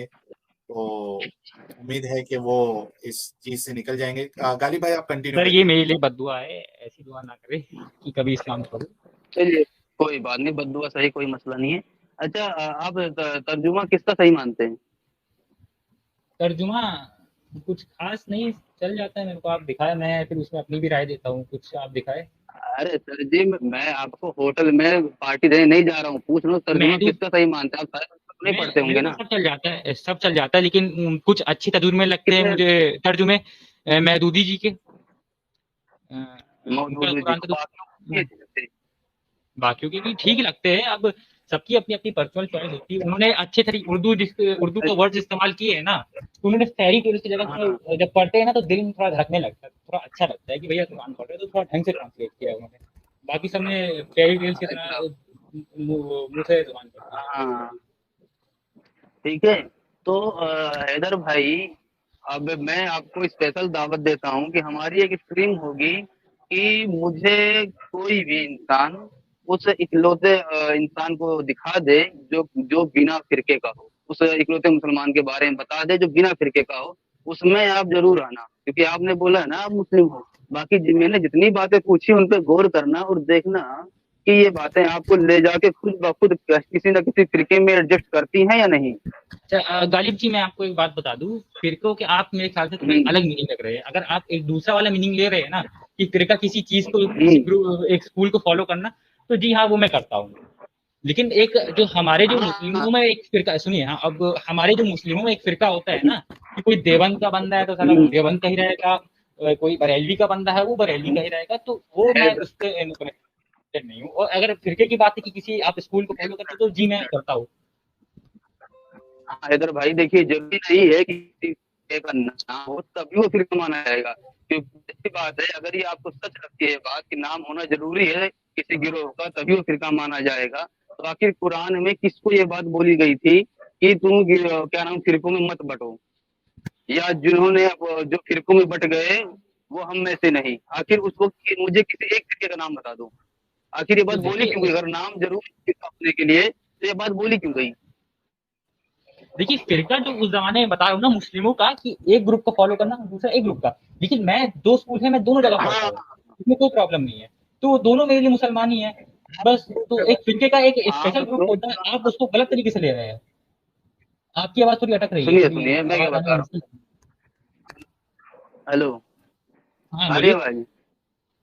तो उम्मीद है कि वो इस चीज से निकल जाएंगे। गालिब भाई आप कंटिन्यू सर ये करिए। मेरे लिए बद्दुआ है, ऐसी दुआ ना करे कि कभी इस्लाम छोड़ो। चलिए कोई बात नहीं, बद्दुआ सही, कोई मसला नहीं है। अच्छा आप तर्जुमा किसका सही मानते हैं? तर्जुमा कुछ खास नहीं, चल जाता है मेरे को। आप दिखाए, मैं फिर उसमें अपनी भी राय देता हूँ, कुछ आप दिखाए। अरे सर जी मैं आपको होटल में पार्टी देने नहीं जा रहा हूँ, पूछ रहा हूँ तर्जुमा महदूद किसका सही मानते हैं? आप सारे तो नहीं मैं पढ़ते मेरे होंगे को ना? सब चल जाता है, सब चल जाता है, लेकिन कुछ अच्छे तर्जुमे लगते हैं कितने मुझे। तर्जुमे महदूदी जी के, उनका मौजूद जी कुरान को का बाकियों को तो नहीं देते? बाकियों के भी ठीक लगते हैं। अब सबकी अपनी अपनी पर्सनल चॉइस होती है। उन्होंने अच्छे तरीके उर्दू का वर्ड्स इस्तेमाल किए है ना, तो उन्होंने फेरी टेल्स की जगह हाँ जब पढ़ते हैं ना तो दिल में थोड़ा धड़कने लगता है, थोड़ा अच्छा लगता है कि भैया कुरान पढ़ रहे हैं तो थोड़ा ढंग से ट्रांसलेट किया है उन्होंने। बाकी सबने फेरी टेल्स की इतना तरह मुंह से जुबान कर दिया। हाँ ठीक है। तो हैदर भाई अब मैं आपको स्पेशल दावत देता हूँ कि हमारी एक स्ट्रीम होगी कि मुझे कोई भी इंसान उस इकलौते इंसान को दिखा दे जो जो बिना फिरके का हो, उस इकलौते मुसलमान के बारे में बता दे जो बिना फिरके का हो। उसमें आप जरूर आना क्योंकि आपने बोला है ना आप मुस्लिम हो। बाकी मैंने जितनी बातें पूछी उन पर गौर करना और देखना कि ये बातें आपको ले जाके खुद ब खुद किसी न किसी फिरके में एडजस्ट करती हैं या नहीं। अच्छा गालिब जी, मैं आपको एक बात बता दूं, फिरकों के आप मेरे ख्याल से थोड़ी हम्म, अलग मीनिंग लग रहे हैं। अगर आप एक दूसरा वाला मीनिंग ले रहे हैं ना कि फिरका किसी चीज को, किसी हम्म, एक स्कूल को फॉलो करना, तो जी हाँ वो मैं करता हूँ। लेकिन एक जो हमारे जो हाँ मुस्लिमों में एक फिरका, सुनिए, हाँ, अब हमारे जो मुस्लिमों में एक फिरका होता है ना कि कोई देवबंद का बंदा है तो साला वो हम्म, देवबंद का ही रहेगा, कोई बरेलवी का बंदा है वो बरेलवी का ही रहेगा, तो वो मैं हैदर उससे कनेक्टेड नहीं हूँ। और अगर फिरके की बात है कि किसी आप स्कूल को फॉलो करते हो तो जी मैं करता हूँ। हैदर भाई देखिए जरूरी नहीं है कि किसी का नाम हो तभी वो फिर माना जाएगा। क्योंकि ऐसी बात है अगर ये आपको सच लगती है बात कि नाम होना जरूरी है किसी गिरोह का तभी वो फिरका माना जाएगा, तो आखिर कुरान में किसको ये बात बोली गई थी कि तुम क्या नाम फिरकों में मत बटो, या जिन्होंने जो फिरकों में बट गए वो हम में से नहीं? आखिर उसको मुझे किसी एक फिरके का नाम बता दो। आखिर ये तो बात बोली क्यों गई? देखिए अगर नाम जरूर अपने के लिए, तो ये बात बोली क्यों गई? देखिए फिरका जो उस जमाने में बता रहा हूँ ना मुस्लिमों का, कि एक ग्रुप को फॉलो करना, दूसरा एक ग्रुप का, लेकिन मैं दो स्कूल है, मैं दोनों जगह पढ़ता हाँ, हूँ, इसमें कोई प्रॉब्लम नहीं है। तो दोनों मेरे लिए मुसलमान ही है बस। तो एक फिरके का एक आप स्पेशल ग्रुप तो होता है, आप उसको गलत तरीके से ले रहे हैं। आपकी आवाज थोड़ी अटक रही है, सुनिए, थोड़ी सुनिए, मैं क्या आवाज आने बता में रहा मुश्किल। हूँ। हेलो, हाँ आ रही है बोलिए। आवाज?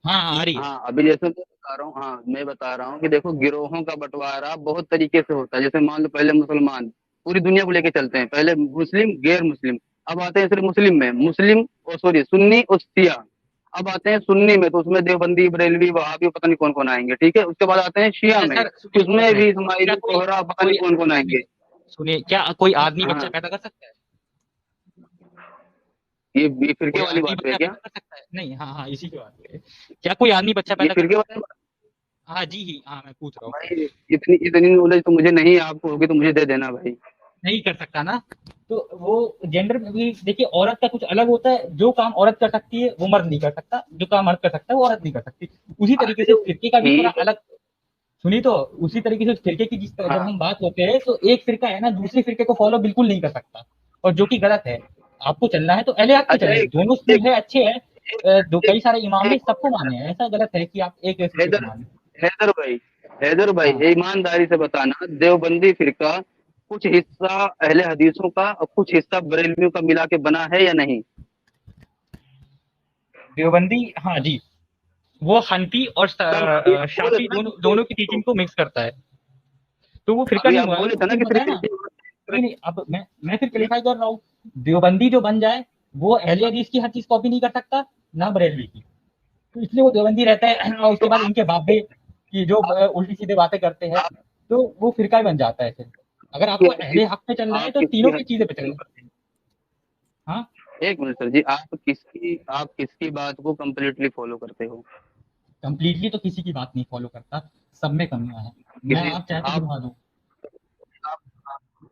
हाँ हाँ आ रही है। हाँ, अभी जैसे मैं बता रहा हूँ, हाँ, मैं बता रहा हूँ कि देखो, गिरोहों का बंटवारा बहुत तरीके से होता है। जैसे मान लो, पहले मुसलमान पूरी दुनिया को लेके चलते हैं, पहले मुस्लिम, गैर मुस्लिम, अब आते हैं सिर्फ मुस्लिम में, मुस्लिम ओ सॉरी सुन्नी और शिया। अब आते हैं सुन्नी में, तो उसमें देवबंदी, बरेलवी, वहाबी, पता नहीं कौन कौन आएंगे, ठीक है। उसके बाद आते हैं शिया अच्छा में, सर सुनिए, एक उसमें भी मिनट। क्या इस्माइली, कोई कोहरा, पता नहीं कोई कौन कौन सुनिए आएंगे। सुनिए, क्या कोई आदमी बच्चा हाँ, पैदा कर सकता है? ये फिरके कोई वाली आदमी बात है बच्चा क्या? पैदा कर सकता है? नहीं, हाँ हाँ इसी की बात है। क्या कोई आदमी बच्चा ये पैदा कर फिरके सकता है? वाली हाँ जी ही, हाँ मैं पूछ रहा हूँ। भाई, इतनी इतनी नॉलेज तो मुझे नहीं है, आपको होगी तो मुझे दे देना भाई। नहीं कर सकता ना? तो वो जेंडर में भी देखिए, औरत का कुछ अलग होता है, जो काम औरत कर सकती है वो मर्द नहीं कर सकता, जो काम मर्द कर सकता है वो औरत नहीं कर सकती। उसी तरीके से अरे फिरके का भी थोड़ा ठीक है। अलग। सुनिए तो, उसी तरीके से फिरके की जब हाँ, हम बात करते हैं, तो एक फिरका है ना दूसरे फिरके को फॉलो बिल्कुल नहीं कर सकता, और जो कि गलत है। आपको चलना है तो अहले हक पे अच्छा, चले, एक दोनों स्कूल एक है अच्छे हैं। एक दो कई एक सारे इमाम भी एक सबको माने हैं, ऐसा गलत है कि आप एक फिरके को हैदर माने। हैदर भाई, हैदर भाई, हाँ, ईमानदारी से बताना, देवबंदी फिरका कुछ हिस्सा अहले हदीसों का और कुछ हिस्सा बरेलवियों का मिला के बना है या नहीं? देवबंदी, हाँ जी, वो हनफी और तब अभी आप बोले शाफी थे ना दोनों कि दोनों की टीचिंग को मिक्स करता है, तो वो फिरका अभी नहीं आप हुआ, बोले वो थे ना फिर कि बताया सिर्फ ना। नहीं नहीं, अब मैं फिर क्लेरिफाई कर रहा हूँ। देवबंदी जो बन जाए, वो अहले हदीस की हर चीज कॉपी नहीं कर सकता, ना बरेलवी की। तो इसलिए वो देवबंदी रहता है, और तो उसके बाद उनके बाबे की जो उल्टी सीधे बातें करते हैं, आप तो वो फिरका बन जाता है फिर। अगर किसकी आपको हदीस अहले हक पे चलना है आप तो किसकी तीनों की हदीस चीजें पे फॉलो चलना है। करते हैं? हाँ, एक मिनट सर जी, आप किसकी बात को कम्प्लीटली फॉलो करते हो? कंप्लीटली तो किसी की बात नहीं फॉलो करता, सब में कमियां हैं। मैं किसी आप चाहे तो आप गिनवा दूं। आप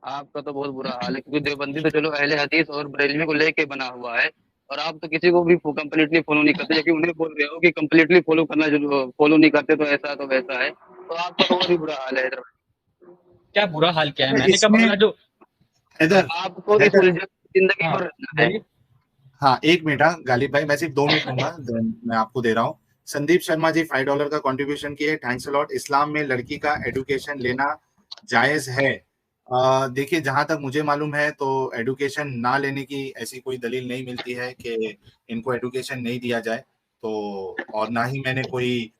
आपका तो बहुत बुरा हाल है, क्योंकि देवबंदी तो चलो अहले हदीस और बरेलवी को लेके बना हुआ है, और आप तो किसी को भी कंप्लीटली फॉलो नहीं करते, जबकि उन्हें बोल रहे हो कि कंप्लीटली फॉलो करना, जो फॉलो नहीं करते तो ऐसा तो वैसा है। तो आपका तो और भी बुरा हाल है हैदर क्या बुरा हाल क्या है, अच्छा मैंने कब इसमें बोला जो। हैदर भाई। आपको इस हैदर उलझन जिंदगी हाँ भर रहना है। बोलिए। हाँ एक मिनट, हाँ गालिब भाई, मैं सिर्फ 2 मिनट लूंगा, then मैं आपको दे रहा हूँ। संदीप शर्मा जी $5 का कंट्रीब्यूशन किए, थैंक्स अ लॉट। इस्लाम में लड़की का एडुकेशन लेना जायज है? देखिए जहां तक मुझे मालूम है तो एडुकेशन ना लेने की ऐसी कोई दलील नहीं मिलती है कि इनको एडुकेशन नहीं दिया जाए। तो और ना ही मैंने कोई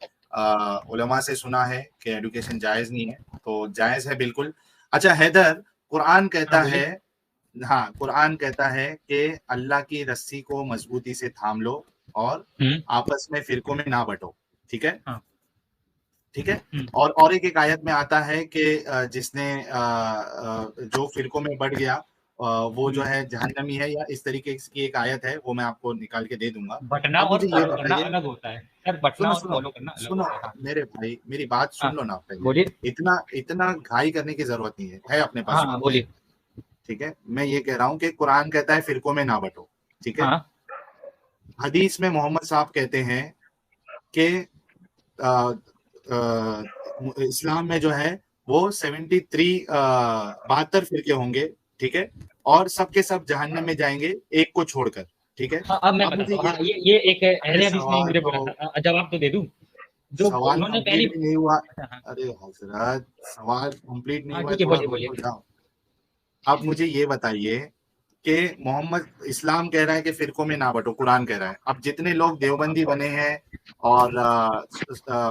उलमा से सुना है कि एडुकेशन जायज नहीं है, तो जायज है बिल्कुल। अच्छा हैदर, कुरान हाँ कहता बोलिए। है, हाँ कुरान कहता है कि अल्लाह की रस्सी को मजबूती से थाम लो और हम्म। आपस में फिरकों में ना बंटो, ठीक है? हाँ। ठीक है। हम्म। और एक एक आयत में आता है कि जिसने जो फिरकों में बढ़ गया वो जो हम्म। है जहन्नमी है, या इस तरीके की एक आयत है, वो मैं आपको निकाल के दे दूंगा। बटना अब और मुझे ये फॉलो करना बताइए, अलग होता है सर, बटना सुनो और सुनो फॉलो करना अलग सुनो होता है। हाँ। मेरे भाई, मेरी बात हाँ सुन लो ना पहले। बोलिए। इतना इतना घाई करने की जरूरत नहीं है अपने पास हाँ हाँ वक्त है। बोलिए। ठीक है, मैं ये कह रहा हूँ कि कुरान कहता है फिरकों में ना बंटो, ठीक है? हाँ। हदीस में मोहम्मद साहब कहते हैं कि अ, इस्लाम में जो है वो 73 72 फिरके होंगे, ठीक है? और सबके सब जहन्नम में जाएंगे एक को छोड़कर, ठीक है? हाँ अब मैं अब मुझे बताता हूँ। ये, हाँ ये एक अरे अहले हदीस ने सवाल मुझे तो, बोला था, जवाब तो दे दूं। जो सवाल उन्होंने कंप्लीट पहली। भी नहीं हुआ। अच्छा हाँ। अरे हजरत, सवाल कंप्लीट नहीं हाँ हुआ है, ठीक है, थोड़ा बोलिए रुक बोलिए। तो जाओ। आप मुझे ये बताइए कि मोहम्मद, इस्लाम कह रहा है कि फिरकों में ना बंटो, कुरान कह रहा है। अब जितने लोग देवबंदी बने हैं और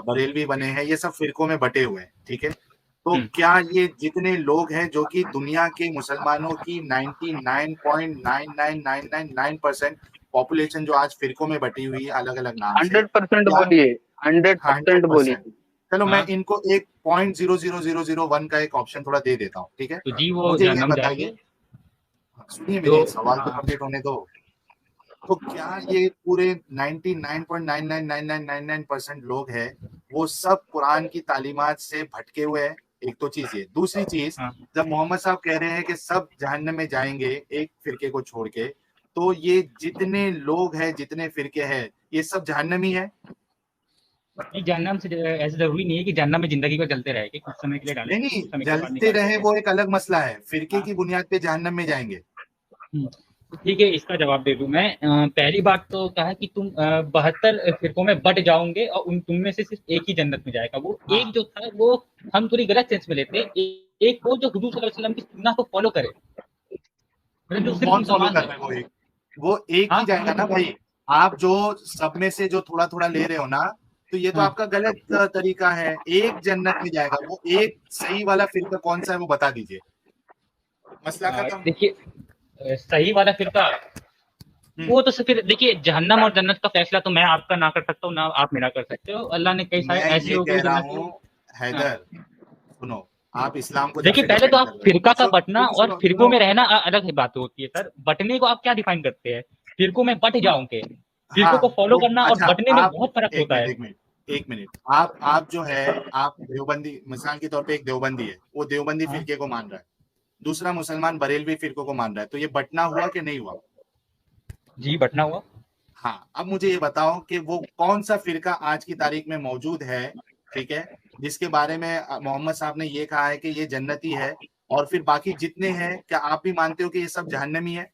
बरेलवी बने हैं, ये सब फिरकों में बटे हुए हैं, ठीक है? तो हम्म। क्या ये जितने लोग हैं जो कि दुनिया के मुसलमानों की 99.99999% पॉपुलेशन जो आज फिरकों में बटी हुई है अलग अलग नाम से, 100% क्या बोलिए, हंड्रेड हंड्रेड परसेंट बोलिए। परसेंट चलो मैं हाँ इनको एक 0.00001 का एक ऑप्शन थोड़ा दे देता हूँ, ठीक है? तो जी वो मुझे ये जहन्नम बताइए, जाएंगे। सुनिए जो मेरी सवाल तो हाँ कंप्लीट होने दो। तो क्या ये पूरे 99.99999% लोग हैं, वो सब कुरान की तालीमात से भटके हुए हैं? एक तो चीज ये। दूसरी चीज, हाँ। जब मोहम्मद साहब कह रहे हैं कि सब जहन्नम में जाएंगे एक फिरके को छोड़ के, तो ये जितने लोग हैं, जितने फिरके हैं, ये सब जहन्नमी है? नहीं, जहन्नम से ऐसा जरूरी नहीं है कि जहन्नम में जिंदगी को जलते रहेंगे, कुछ समय के लिए नहीं डालेंगे, नहीं, कुछ समय के बाद जलते निकाल रहे देंगे। वो एक अलग मसला है, फिरके हाँ, की बुनियाद पे जहन्नम में जाएंगे। तो ठीक है, इसका जवाब दे दूं मैं। पहली बात तो कहा कि तुम 72 फिरकों में बट जाओगे और उन तुम में से सिर्फ एक ही जन्नत में जाएगा। वो एक हाँ, जो था वो हम थोड़ी गलत सेंस में लेते हैं। एक वो जो हुजूर सल्लल्लाहु अलैहि वसल्लम की सुन्नह को फॉलो करे, मतलब जो तो सिर्फ कौन फॉलो मुसलमान कर है। रहा है? वो एक ही हाँ, जाएगा ना भाई। आप जो सब में से जो थोड़ा थोड़ा ले रहे हो ना, तो ये तो हाँ, आपका गलत तरीका है। एक जन्नत में जाएगा, वो एक सही वाला फिरका कौन सा है वो बता दीजिए, मसला खत्म। देखिए, सही वाला फिरका, हम्म। वो तो फिर देखिए, जहन्नम और जन्नत का फैसला तो मैं आपका ना कर सकता हूँ, ना आप मेरा कर सकते हो। अल्लाह ने कई सारे मैं ऐसे ये लोगों को कह भी रहा जन्नत हूँ, में। हाँ, हैदर, सुनो, आप इस्लाम को जब देखिए, से पहले तो डिफेंड आप कर रहे हो, फिरका का बंटना सुनो और सुनो फिरकों सुनो। में रहना अलग ही बात होती है सर। बंटने को आप क्या डिफाइन करते हैं? फिरकों में बंट जाओगे, फिरकों हाँ, को फॉलो तो करना और अच्छा, बंटने में आप बहुत फर्क एक होता मिनट है। एक मिनट एक मिनट, आप जो है, आप देवबंदी, मिसाल के तौर पे एक देवबंदी है, वो देवबंदी हाँ फिरके को मान रहा है, दूसरा मुसलमान बरेलवी फिरकों को मान रहा है, तो ये बंटना हुआ कि नहीं हुआ? जी, बंटना हुआ। हाँ, अब मुझे ये बताओ कि वो कौन सा फिरका आज की तारीख में मौजूद है, ठीक है, जिसके बारे में मोहम्मद साहब ने ये कहा है कि ये जन्नती है, और फिर बाकी जितने हैं क्या आप भी मानते हो कि ये सब जहन्नमी है,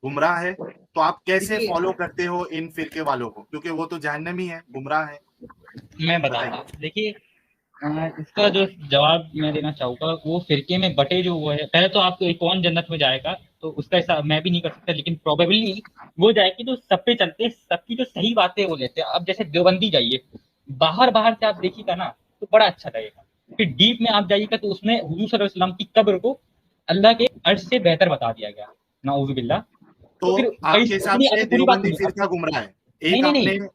गुमराह है? तो आप कैसे देखिए, फॉलो करते हो इन फिरके वालों को, क्योंकि वो तो जहन्नमी है, गुमराह है? मैं बताता बताइए। हूँ। देखिए, इसका जो जवाब मैं देना चाहूंगा, वो फिरके में बटे जो वो है, पहले तो आपको कौन जन्नत में जाएगा तो उसका हिसाब मैं भी नहीं कर सकता, लेकिन प्रोबेबली वो जाएगी जो सब पे चलते हैं, सबकी जो सही बातें वो लेते हैं। अब जैसे देवबंदी जाइए, बाहर बाहर से आप देखिएगा ना तो बड़ा अच्छा लगेगा। फिर डीप में आप जाइएगा तो उसमें हुजूर सल्लल्लाहु अलैहि वसल्लम की कब्र को अल्लाह के अर्श से बेहतर बता दिया गया, नाउज़ु बिल्लाह। तो तो फिर कई आपके हिसाब सुनिए, से अभी पूरी बात देवबंदी सुनिए। फिरका गुमराह है? नहीं एक नहीं नहीं आपने,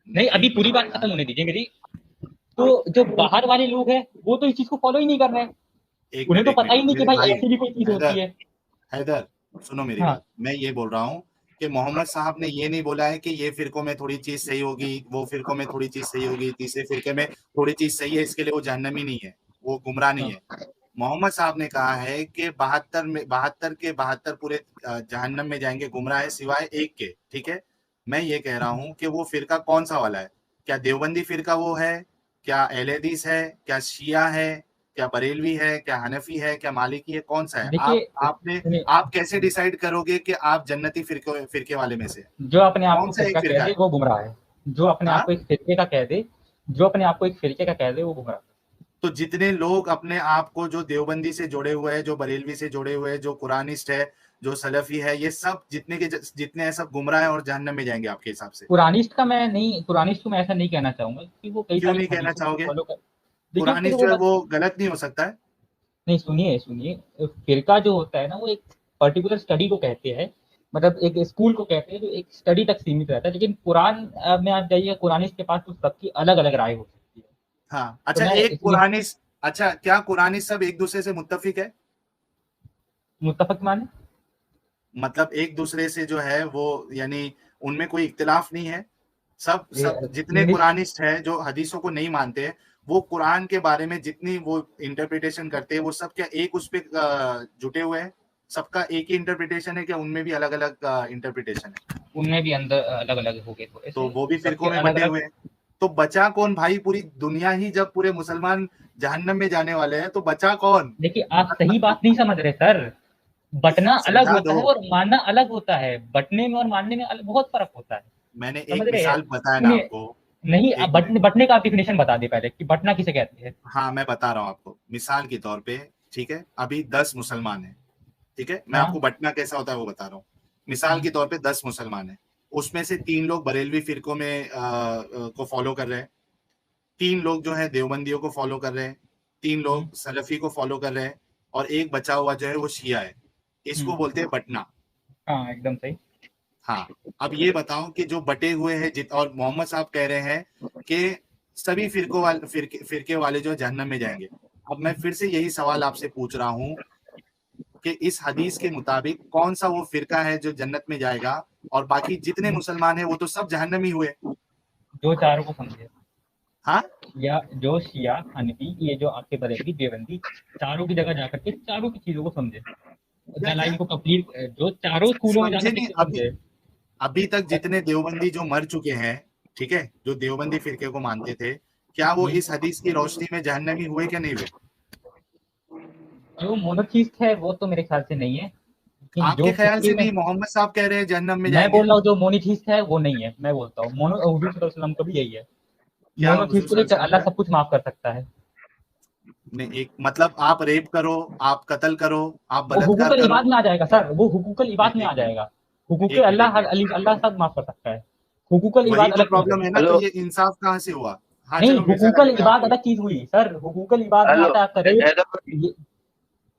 नहीं, एक अभी पूरी मिनट बात यार, खत्म होने दीजिए मेरी। तो जो बाहर वाले लोग हैं वो तो इस चीज को फॉलो ही नहीं कर रहे हैं। एक उन्हें मिनट तो एक पता मिनट ही नहीं कि मेरे भाई भाई, ऐसी भी कोई चीज होती हैदर, है। हैदर, सुनो मेरी हाँ, बात। मैं ये बोल रहा हूँ कि मोहम्मद साहब ने ये नहीं बोला है कि ये फिरकों में थोड़ी चीज सही होगी, वो फिरकों में थोड़ी चीज सही होगी, तीसरे फिरके में थोड़ी चीज सही है, इसके लिए वो जहन्नमी नहीं है, वो गुमराह नहीं हाँ, है। मोहम्मद साहब ने कहा है कि 72 के 72 पूरे जहन्नम में जाएंगे, गुमराह है सिवाय एक के, ठीक है। मैं ये कह रहा हूँ कि वो फिरका कौन सा वाला है? क्या देवबंदी फिरका वो है? क्या अहले हदीस है? क्या शिया है? क्या बरेलवी है? क्या हनफी है? क्या मालिकी है? कौन सा है? देखिए, सुनिए, आप कैसे डिसाइड करोगे कि आप जन्नती फिरके फिरके वाले में से? जो अपने आप कौन को सा एक फिरका कह फिरका दे है? वो गुमराह है। जो अपने आप हाँ, को एक फिरके का कह दे, जो अपने आप को एक फिरके का कह दे वो गुमराह है। तो जितने लोग अपने आप को जो देवबंदी से जुड़े हुए हैं, जो बरेलवी से जुड़े हुए हैं, जो कुरानिस्ट है, जो सलफी है, ये सब जितने हैं सब गुमराह हैं और जहन्नम में जाएंगे आपके हिसाब से? कुरानिस्ट का मैं नहीं, कुरानिस्ट को मैं ऐसा नहीं कहना चाहूंगा कि वो कई क्यों सारी नहीं कहना हदीसों को चाहोगे? फॉलो कर। देखिए, फिर कुरानिस्ट वो जो है बस, वो गलत नहीं हो सकता है? नहीं, सुनिए सुनिए, फिरका जो होता है ना वो एक पर्टिकुलर स्टडी को कहते हैं, मतलब एक स्कूल को कहते हैं जो एक स्टडी तक सीमित रहता है। लेकिन कुरान में आप जाइए, कुरानिस्ट के पास तो सबकी अलग अलग राय हो सकती है। हाँ, तो अच्छा, मैं एक इसलिए कुरानिस्ट, अच्छा, क्या कुरानिस्ट सब एक दूसरे से मुत्तफिक है? मुत्तफक माने। मतलब एक दूसरे से जो है वो, यानी उनमें कोई इख्तिलाफ नहीं है? सब सब जितने इंग्लिश, कुरानिस्ट हैं जो हदीसों को नहीं मानते हैं, वो कुरान के बारे में जितनी वो इंटरप्रिटेशन करते हैं, वो सब क्या एक उस पे जुटे हुए हैं? सबका एक ही इंटरप्रिटेशन है, क्या उनमें भी अलग अलग इंटरप्रिटेशन है? उनमें भी अंदर अलग अलग हो गए थोड़े तो से, वो भी सबके फिरकों में अलग बटे अलग। हुए हैं। तो बचा कौन भाई? पूरी दुनिया ही जब पूरे मुसलमान जहन्नम में जाने वाले हैं, तो बचा कौन? देखिए, आप सही बात नहीं समझ रहे सर। तो बटना यार अलग समझा होता दो। है और मानना अलग होता है। बटने में और मानने में बहुत फर्क होता है। मैंने समझ एक रहे हैं? मिसाल बताया ना सुनिए, आपको। नहीं, आप एक मिनट, बटने बटने का आप डिफिनेशन बता दे पहले कि बटना किसे कहते हैं। हाँ मैं बता रहा हूँ आपको, मिसाल के तौर पे, ठीक है, अभी 10 मुसलमान है, ठीक है, मैं हाँ, आपको बंटना कैसा होता है वो बता रहा हूँ। मिसाल हाँ, के तौर पे 10 मुसलमान है, उसमें से 3 लोग बरेलवी फिरकों में को फॉलो कर रहे हैं, 3 लोग जो है देवबंदियों को फॉलो कर रहे हैं, तीन हम्म, लोग सलफी को फॉलो कर रहे हैं, और एक बचा हुआ जो है वो शिया है। इसको बोलते हैं बटना। हाँ, एकदम सही। हाँ, अब ये बताओ कि जो बटे हुए हैं और मोहम्मद साहब कह रहे हैं कि सभी फिरके वाले जो जहन्नम में जाएंगे। अब मैं फिर से यही सवाल आपसे पूछ रहा हूँ कि इस हदीस के मुताबिक कौन सा वो फिरका है जो जन्नत में जाएगा, और बाकी जितने मुसलमान हैं वो तो सब जहन्नमी हुए। जो चारों को समझे, हाँ, या जो शिया, हनफी, ये जो आपके बरेलवी, देवबंदी, चारों की जगह जाकर के चारों की चीजों को समझे, क्या द क्या लाइन को कंप्लीट, जो चारों स्कूलों में समझे जाकर के नहीं? इसको अभी समझे। अभी तक जितने देवबंदी जो मर चुके हैं, ठीक है, जो देवबंदी फिरके को मानते थे, क्या वो इस हदीस की रोशनी में जहन्नमी हुए क्या नहीं हुए? जो मोनोथीस्ट है वो तो मेरे ख्याल से नहीं है, लेकिन जो आपके ख्याल फिरके से में, नहीं, मोहम्मद साहब कह रहे हैं जहन्नम में मैं जाएंगे। बोल रहा हूँ जो मोनोथीस्ट है वो नहीं है, मैं बोलता हूँ हुजूर सल्लल्लाहु अलैहि वसल्लम का भी यही है, क्या हुजूर मोनोथीस्ट को सल्लल्लाहु अलैहि लेकर वसल्लम अल्लाह का? सब कुछ माफ कर सकता है। नहीं, एक मतलब आप रेप करो, आप कत्ल करो, आप वो बलात्कार हुकूकल करो। इबाद में आ जाएगा सर, वो हुकूकल नहीं, इबाद में आ एक मिनट, जाएगा। हुकूक एक मिनट, अल्लाह एक मिनट। अल्लाह सब माफ कर सकता है, हुकूकल वही इबाद तो अलग चीज है। प्रॉब्लम है ना, तो हेलो ये इंसाफ कहाँ से हुआ? हाँ नहीं, चलो, मिर्जा हुकूकल गालिब भाई आप इबाद बोलो। अलग चीज हुई सर, हुकूकल इबाद में हेलो आता है आपका रेप, हैदर ये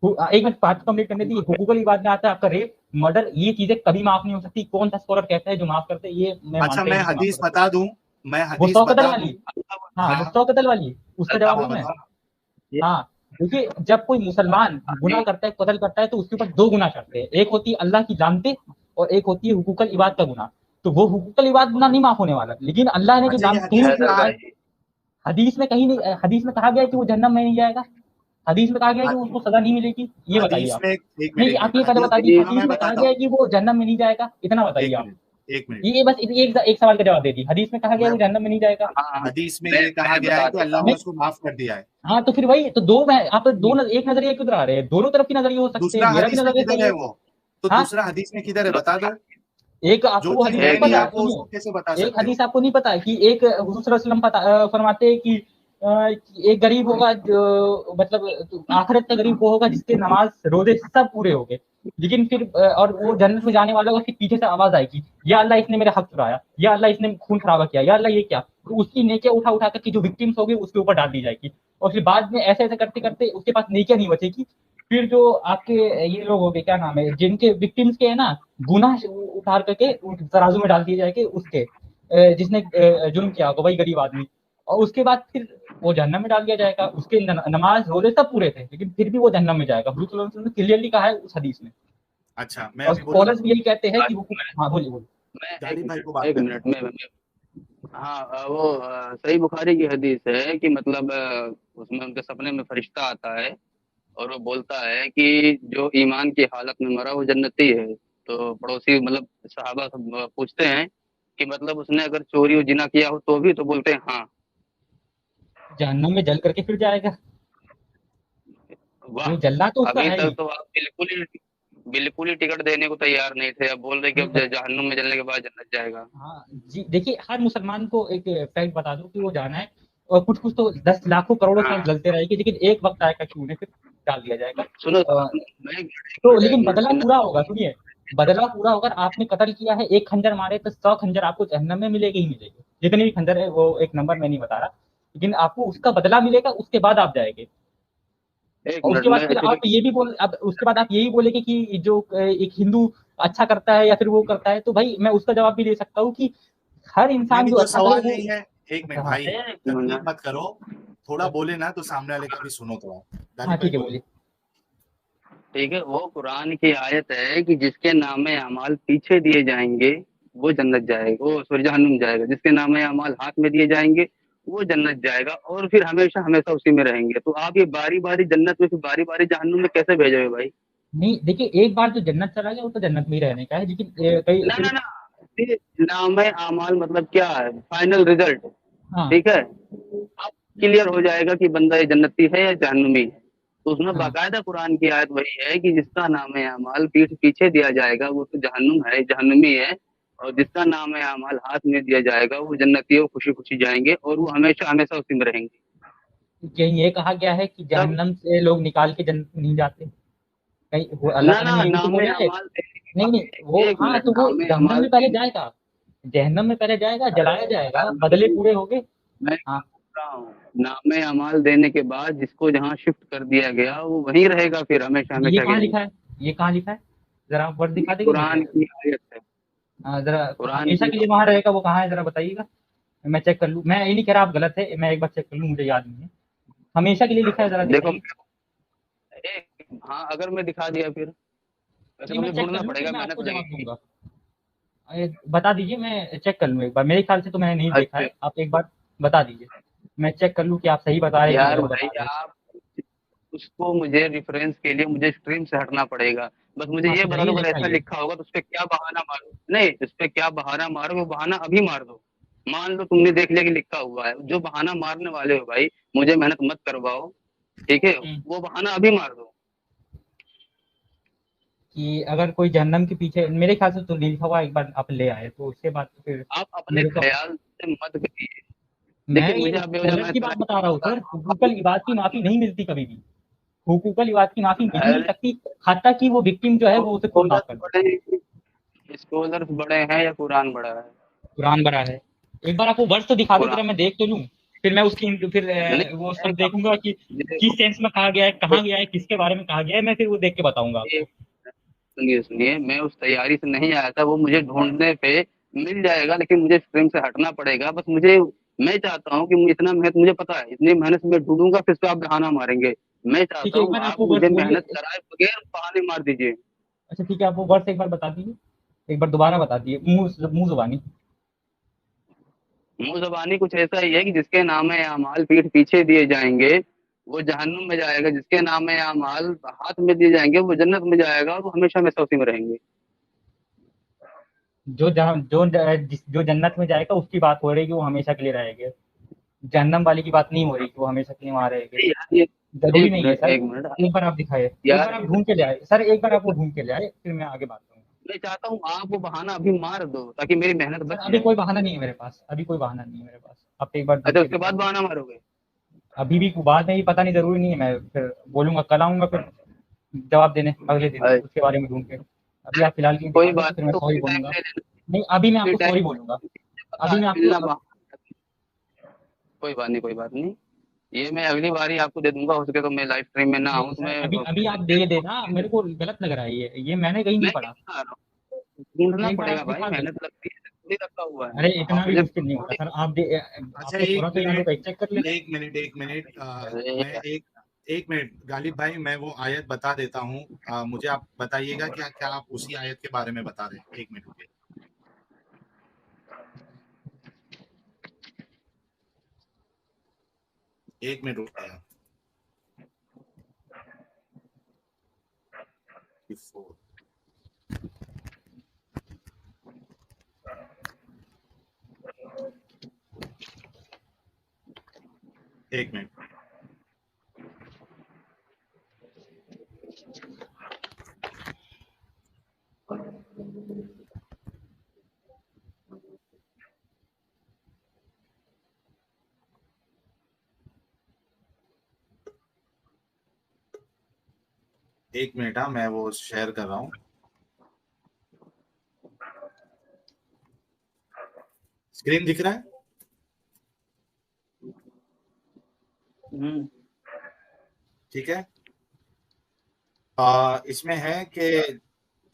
एक मिनट बात कंप्लीट करने दी, हुकूकल इबाद में आता है आपका रेप, मर्डर, ये चीजें कभी माफ नहीं हो सकती। कौन सा स्कॉलर कहता है जो माफ करते हैं, ये मैं अच्छा, मानता ही मैं नहीं कि माफ हदीस कर सकते। बता दूं, मैं वो हदीस 100 कतल बता दूं। वाली, हाँ वो हाँ, 100 कतल वाली, उसका जवाब हाँ दूं मैं। बताओ ना। हाँ, देखिए जब कोई मुसलमान गुनाह करता है, कत्ल करता है, तो उसके ऊपर दो गुनाह चढ़ते हैं, एक होती है अल्लाह की जान पे और एक होती है हुकूकल इबाद का गुनाह। तो वो हुकूकल इबाद गुनाह नहीं माफ होने वाला, लेकिन अल्लाह ने जो अच्छा, ये जान तूने हदीस में हैदर किया कहा है, है? भाई हदीस में कहीं नहीं, हदीस में कहा गया है कि वो जन्नत में नहीं जाएगा, हदीस में कहा गया है कि उसको सजा नहीं मिलेगी, ये बताइए हदीस आप। में एक मिनट, नहीं एक आप मिनट, ये पहले हदीस, बता दीजिए, हदीस हाँ हदीस मैं में कहा बताता गया हूँ। है कि वो जन्नत में नहीं जाएगा, इतना बताइए एक आप। मिनट, एक मिनट। ये बस एक सवाल का जवाब दे दीजिए, हदीस में कहा गया है मैं वो जन्नत में नहीं जाएगा। हाँ हदीस में ये कहा मैं गया है बता कि देता अल्लाह ने नहीं, हूँ। उसको माफ कर दिया है। हाँ तो फिर वही तो दो, मैं आप दो एक नजरिए क्यों आ रहे हैं, दोनों तरफ की नजरिए हो सकते हैं, दूसरा मेरा भी हदीस में नजरिया किधर सही है है। वो? तो हाँ, दूसरा हदीस में किधर है, बता दो। एक जो आपको वो चीज हदीस है नहीं एक नहीं पता, मिनट आपको, उसको सुनिए, कैसे बता एक सकते हो? हदीस आपको नहीं पता है कि एक हुजूर सल्लल्लाहु अलैहि वसल्लम फरमाते हैं कि कि एक गरीब होगा जो मतलब आखिरत का गरीब वो होगा जिसके नमाज रोजे सब पूरे हो गए, लेकिन फिर और वो जन्नत में जाने वाला होगा, उसके पीछे से आवाज आएगी, या अल्लाह इसने मेरा हक चुराया, या अल्लाह इसने खून खराबा किया, या अल्लाह ये क्या, तो उसकी नेकियां उठा उठा कर की जो विक्टिम्स होगी उसके ऊपर डाल दी जाएगी, और फिर बाद में ऐसे ऐसे करते करते उसके पास नेकियां नहीं बचेगी। फिर जो आपके ये लोग हो गए, क्या नाम है, जिनके विक्टिम्स के है ना, गुनाह उतार करके तराजू में डाल दिए जाएंगे उसके, जिसने जुल्म किया होगा वही गरीब आदमी, और उसके बाद फिर वो जहन्नम में डाल दिया जाएगा, उसके नमाज रोजे सब पूरे थे लेकिन फिर भी वो जहन्नम में जाएगा, हुजूर सल्लल्लाहु अलैहि वसल्लम ने क्लियरली कहा है उस हदीस में। अच्छा, मैं और अभी बोलूं? स्कॉलर्स भी यही कहते हैं कि अच्छा, वो, हाँ बोलिए बोलिए। मैं गालिब भाई को बात एक करने मिनट दो। हाँ वो सही बुखारी की हदीस है कि मतलब उसमें उनके सपने में फरिश्ता आता है और वो बोलता है कि जो ईमान की हालत में मरा वो जन्नती है। तो पड़ोसी मतलब सहाबा सब पूछते हैं कि मतलब उसने अगर चोरी और जिना किया हो तो भी, तो बोलते हैं हाँ। जहन्नम में जल करके फिर जाएगा, वाह, वो जलना तो उसका अभी है तक ही। तो आप बिल्कुल ही टिकट देने को तैयार नहीं थे, अब बोल रहे कि नहीं अब जहन्नुम में जलने के बाद जन्नत जाएगा। हाँ जी, देखिए हर मुसलमान को एक फैक्ट बता दूं कि वो जाना है, और कुछ कुछ तो 10 लाखों करोड़ों साल हाँ जलते रहेगी, लेकिन एक वक्त आएगा कि उन्हें फिर डाल दिया जाएगा। सुनो, अ, मैं तो लेकिन बदला एक पूरा होगा, सुनिए, बदला पूरा होगा, आपने कत्ल किया है, एक खंजर मारे तो 100 खंजर आपको जहन्नम में मिलेगी ही मिलेगी, जितने भी खंजर है वो एक नंबर मैं नहीं बता रहा, लेकिन आपको उसका बदला मिलेगा, उसके बाद आप जाएंगे। एक और मिनट उसके बाद मैं फिर आप एक्चुअली ये भी बोल, अब उसके बाद आप यही बोलेंगे कि जो एक हिंदू अच्छा करता है या फिर वो करता है, तो भाई मैं उसका जवाब भी दे सकता हूँ कि हर नहीं इंसान नहीं, जो वो अच्छा करे सवाल वो, नहीं है। एक मिनट हाँ भाई, एक तकलीफ मिनट मत करो। थोड़ा बोले ना तो सामने वाले का भी सुनो थोड़ा। हाँ गालिब भाई ठीक है बोलो। बोलिए। ठीक है, वो कुरान की आयत है कि जिसके नामे अमाल पीछे दिए जाएंगे वो जन्नत जाएगा, वो सॉरी जहन्नुम जाएगा। जिसके नामे अमाल हाथ में दिए जाएंगे वो जन्नत जाएगा और फिर हमेशा हमेशा उसी में रहेंगे। तो आप ये बारी बारी जन्नत में फिर बारी बारी जहन्नुम में कैसे भेजोगे भाई? नहीं देखिए, एक बार जो जन्नत चला गया वो तो जन्नत में ही रहने का है, लेकिन कई ना फिर, ना ना, ये नामे अमाल मतलब क्या है? फाइनल रिजल्ट, हाँ ठीक है, अब क्लियर हो जाएगा कि बंदा ये जन्नती है या जहन्नुमी है। तो उसमें हाँ, बाकायदा कुरान की आयत वही है कि जिसका नाम है अमाल पीठ पीछे दिया जाएगा वो तो जहन्नुम है, जहन्नुमी है। और जिसका नाम है अमाल हाथ में दिया जाएगा वो जन्नती है, वो खुशी खुशी जाएंगे और वो हमेशा हमेशा उसी में रहेंगे। कहीं ये कहा गया है कि तब जहन्नम से लोग निकाल के जन्नत में नहीं जाते, कहीं वो अल्लाह ना ताला ना, ने ये भी तो नाम बोला है। अमाल देने के नहीं नहीं, बाद वो एक हाँ मिनट, तो वो नाम जहन्नम अमाल में पहले देने, जाएगा, जहन्नम में पहले जाएगा, अरे जलाया जाएगा, यार बदले पूरे हो गए। मैं हाँ, बोल रहा हूँ, नाम अमाल देने के बाद जिसको जहाँ शिफ्ट कर दिया गया वो वहीं रहेगा फिर हमेशा ये हमेशा के कहाँ लिए। लिखा है, ये कहाँ लिखा है, जरा आप वर्ड ये दिखा देंगे मुझे। कुरान की आयत है, जरा कुरान हमेशा की। के लिए वहां रहेगा वो कहाँ है, जरा बताइएगा, मैं चेक कर लूँ, मैं ये नहीं कह रहा आप गलत है, मैं एक बार चेक कर लूँ, मुझे याद नहीं है, हमेशा के लिए लिखा है, जरा देखो दिखाइए। हाँ, अगर मैं दिखा दिया फिर वैसे नहीं तो मैं मुझे चेक कर ढूंढना लूँ फिर पड़ेगा, मैं मेहनत आपको जवाब लगेगी। दूंगा। बता दीजिए, मैं चेक कर लूँ एक बार, मेरे ख्याल से तो मैंने नहीं देखा अच्छा है, आप एक बार बता दीजिए, मैं चेक कर लूँ कि आप सही बता रहे हैं कि यार गलत बता भाई, रहे हैं। आप उसको मुझे रेफरेंस के लिए मुझे स्ट्रीम से हटना पड़ेगा। बस मुझे हाँ ये तो बता दो, जाइए अगर लेके ऐसा आइए। लिखा होगा तो उस पर क्या बहाना मारो, नहीं उस पर क्या बहाना मारो, वो बहाना अभी मार दो। मान लो तुमने देख लिया कि लिखा हुआ है, जो बहाना मारने वाले हो भाई, मुझे मेहनत मत करवाओ, ठीक है, वो बहाना अभी मार दो। कि अगर कोई जहन्नम के पीछे, मेरे ख्याल से तो लिखा हुआ एक बार आप ले आए, तो उसके बाद तो फिर आप अपने मेरे को, ख्याल से मत करिए। मैं देखिए ये मुझे आप बेवजह गलत मैं की तरह बात बता रहा हूँ सर, हुकूकल इबाद की माफ़ी नहीं मिलती कभी भी, हुकूकल इबाद की माफ़ी मिल ही नहीं अरे सकती, हत्ता कि वो विक्टिम जो है वो उसे खुद माफ़ कर दे। स्कॉलर्स बड़े हैं या कुरान बड़ा है? कुरान बड़ा है। एक बार आप वो वर्ष तो दिखा दो कुरान जरा, मैं देख तो लूँ, फिर मैं उसकी फिर नहीं, वो सब एक देखूंगा कि ये किस सेंस में कहा गया है, कहाँ गया है, किसके बारे में कहा गया है, मैं फिर वो देख के बताऊंगा ये आपको। सुनिए सुनिए, मैं उस तैयारी से नहीं आया था, वो मुझे ढूंढने पे मिल जाएगा, लेकिन मुझे स्ट्रीम से हटना पड़ेगा। बस मुझे, मैं चाहता हूँ कि इतना मेहनत, मुझे पता है इतनी मेहनत से मैं ढूंढूंगा, फिर से आप बहाना मारेंगे। मैं ठीक चाहता है, एक हूँ बार आप आप वो वर्ष मुझे मेहनत बोलिए। कराए बगैर बहाने मार दीजिए। अच्छा ठीक है, आप वो वर्ष एक बार बता दीजिए, एक बार दोबारा बता दिए, मुंह मुंह जुबानी। मुंह ज़बानी कुछ ऐसा ही है कि जिसके नामे अमाल पीठ पीछे दिए जाएंगे वो जहन्नुम में जाएगा, जिसके नामे अमाल हाथ में दिए जाएंगे वो जन्नत में जाएगा, और वो हमेशा हमेशा उसी में रहेंगे। जो जन्नत में जाएगा उसकी बात हो रही है कि वो हमेशा के लिए रहेंगे, जहन्नम वाले की बात नहीं हो रही कि वो हमेशा के लिए वहां रहेंगे। अरे यार ये जरूरी एक नहीं है मिनट सर। एक मिनट एक बार आप दिखाए, एक बार यार, आप ढूंढ के ले आए सर, एक बार आप वो ढूंढ के ले आए, फिर मैं आगे बात करूंगा। मैं चाहता हूँ आप वो बहाना अभी मार दो ताकि मेरी मेहनत सर बच अभी जाए। कोई बहाना नहीं है मेरे पास, अभी कोई बहाना नहीं है मेरे पास, आप एक बार ढूंढ अच्छा के उसके बाद दिखाइए। बहाना मारोगे? अभी भी बाद में भी पता नहीं, जरूरी नहीं है, मैं फिर बोलूंगा, कल आऊंगा फिर जवाब देने अगले दिन अरे, उसके बारे में ढूंढ के। अभी आप फिलहाल के लिए कोई दिखा दो बात तो फिर नहीं, मैं तो सॉरी फ्री टाइम बोलूंगा। ले लेना। नहीं, अभी मैं फ्री आपको टाइम, सॉरी बोलूंगा। मुझे पता अभी है मैं आपको मिलना कोई बात नहीं, कोई बात नहीं। ये मैं अगली बार ही आपको दे दूंगा, हो सके तो मैं लाइव स्ट्रीम में ना नहीं आऊँ तो सर, मैं अभी अभी आप दे देना, मेरे को गलत लग रहा है, ये मैंने कहीं नहीं मैं क्यों पढ़ा। बता रहा हूँ, ढूंढना एक बार आप पड़ेगा भाई, दिखा दो। मेहनत लगती है, थोड़ी रखा हुआ है। अरे इतना आप भी मुझे मुश्किल नहीं होता सर, अच्छा आपको थोड़ा एक तो याद मिनट, होगा, चेक कर लेना। एक मिनट, एक मिनट, अरे मैं एक मिनट गालिब भाई, मैं वो आयत बता देता हूँ, मुझे आप बताइएगा क्या क्या आप उसी आयत के बारे में बता रहे हैं, एक मिनट रुकिए। एक मिनट रुकिए आप। Before. एक मिनट, एक मिनट, हाँ मैं वो शेयर कर रहा हूँ। स्क्रीन दिख रहा है? ठीक है। इसमें है कि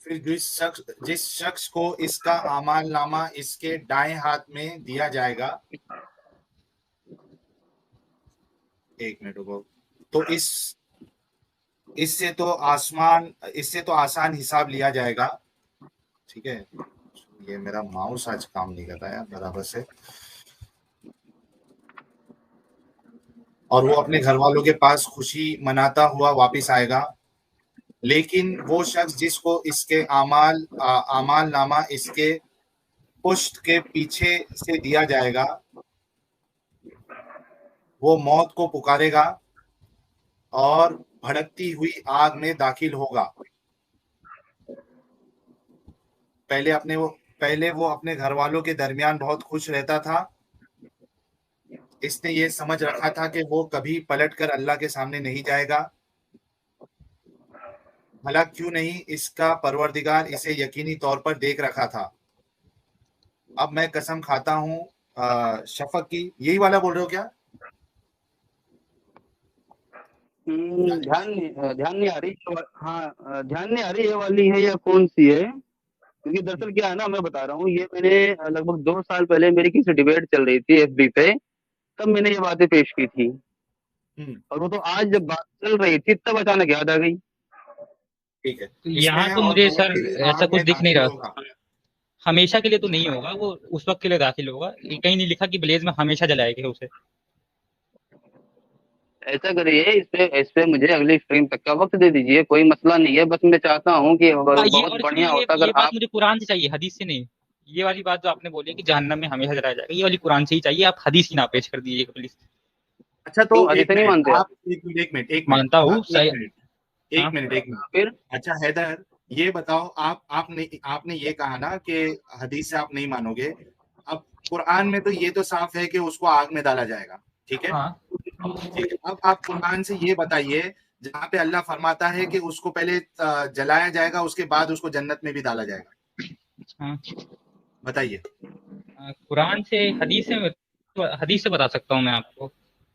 फिर जिस शख्स को इसका आमाल नामा इसके दाएं हाथ में दिया जाएगा, एक मिनट रुको, तो इससे तो आसान हिसाब लिया जाएगा, ठीक है। ये मेरा माउस आज काम नहीं कर रहा है बराबर से, और वो अपने घर वालों के पास खुशी मनाता हुआ वापस आएगा। लेकिन वो शख्स जिसको इसके आमाल नामा इसके पुश्त के पीछे से दिया जाएगा, वो मौत को पुकारेगा और भड़कती हुई आग में दाखिल होगा। पहले वो अपने घर वालों के दरमियान बहुत खुश रहता था। इसने ये समझ रखा था कि वो कभी पलट कर अल्लाह के सामने नहीं जाएगा। भला क्यों नहीं, इसका परवरदिगार इसे यकीनी तौर पर देख रखा था। अब मैं कसम खाता हूँ शफक की, यही वाला बोल रहे हो क्या? ध्यान नहीं आ रही। हाँ ध्यान नहीं आ रही, ये वाली है या कौन सी है? क्योंकि दरअसल क्या है ना, मैं बता रहा हूँ, ये मैंने लगभग 2 साल पहले मेरी किसी डिबेट चल रही थी एफबी पे, तब मैंने ये बातें पेश की थी। और वो तो आज जब बात चल रही थी तब अचानक याद आ गई। ठीक है। तो इसमें यहाँ है तो और मुझे सर भड़कती हुई ऐसा आग कुछ में दिख नहीं दाखिल रहा, होगा। हमेशा के लिए तो नहीं होगा वो, उस वक्त के लिए दाखिल होगा, ये कहीं नहीं लिखा कि ब्लेज में हमेशा जलाएंगे उसे। ऐसा करिए, इस पे मुझे अगली स्ट्रीम तक का वक्त दे दीजिए, कोई मसला नहीं है। बस मैं चाहता हूँ कि ये बहुत और इसमें बढ़िया होता अगर ये बात आप, मुझे कुरान से चाहिए, हदीस से नहीं। ये वाली बात जो आपने बोली कि जहन्नम में हमेशा जलाया जाएगा, ये वाली कुरान से ही चाहिए, आप हदीस ही ना पेश कर दीजिएगा प्लीज। अच्छा तो क्यों हदीस एक नहीं मिनट मानते आप? आप, एक मिनट मानता हूँ सही। एक हाँ मिनट एक मिनट। फिर अच्छा हैदर, ये बताओ, आपने ये कहा ना कि हदीस से आप नहीं मानोगे। अब कुरान में तो ये तो साफ है कि उसको आग में डाला जाएगा, ठीक है? हाँ ठीक है, अब आप कुरान से ये बताइए जहाँ पे अल्लाह फरमाता है कि उसको पहले जलाया जाएगा, उसके बाद उसको जन्नत में भी डाला जाएगा। हाँ। बताइए। कुरान से हदीस से बता सकता हूँ मैं आपको।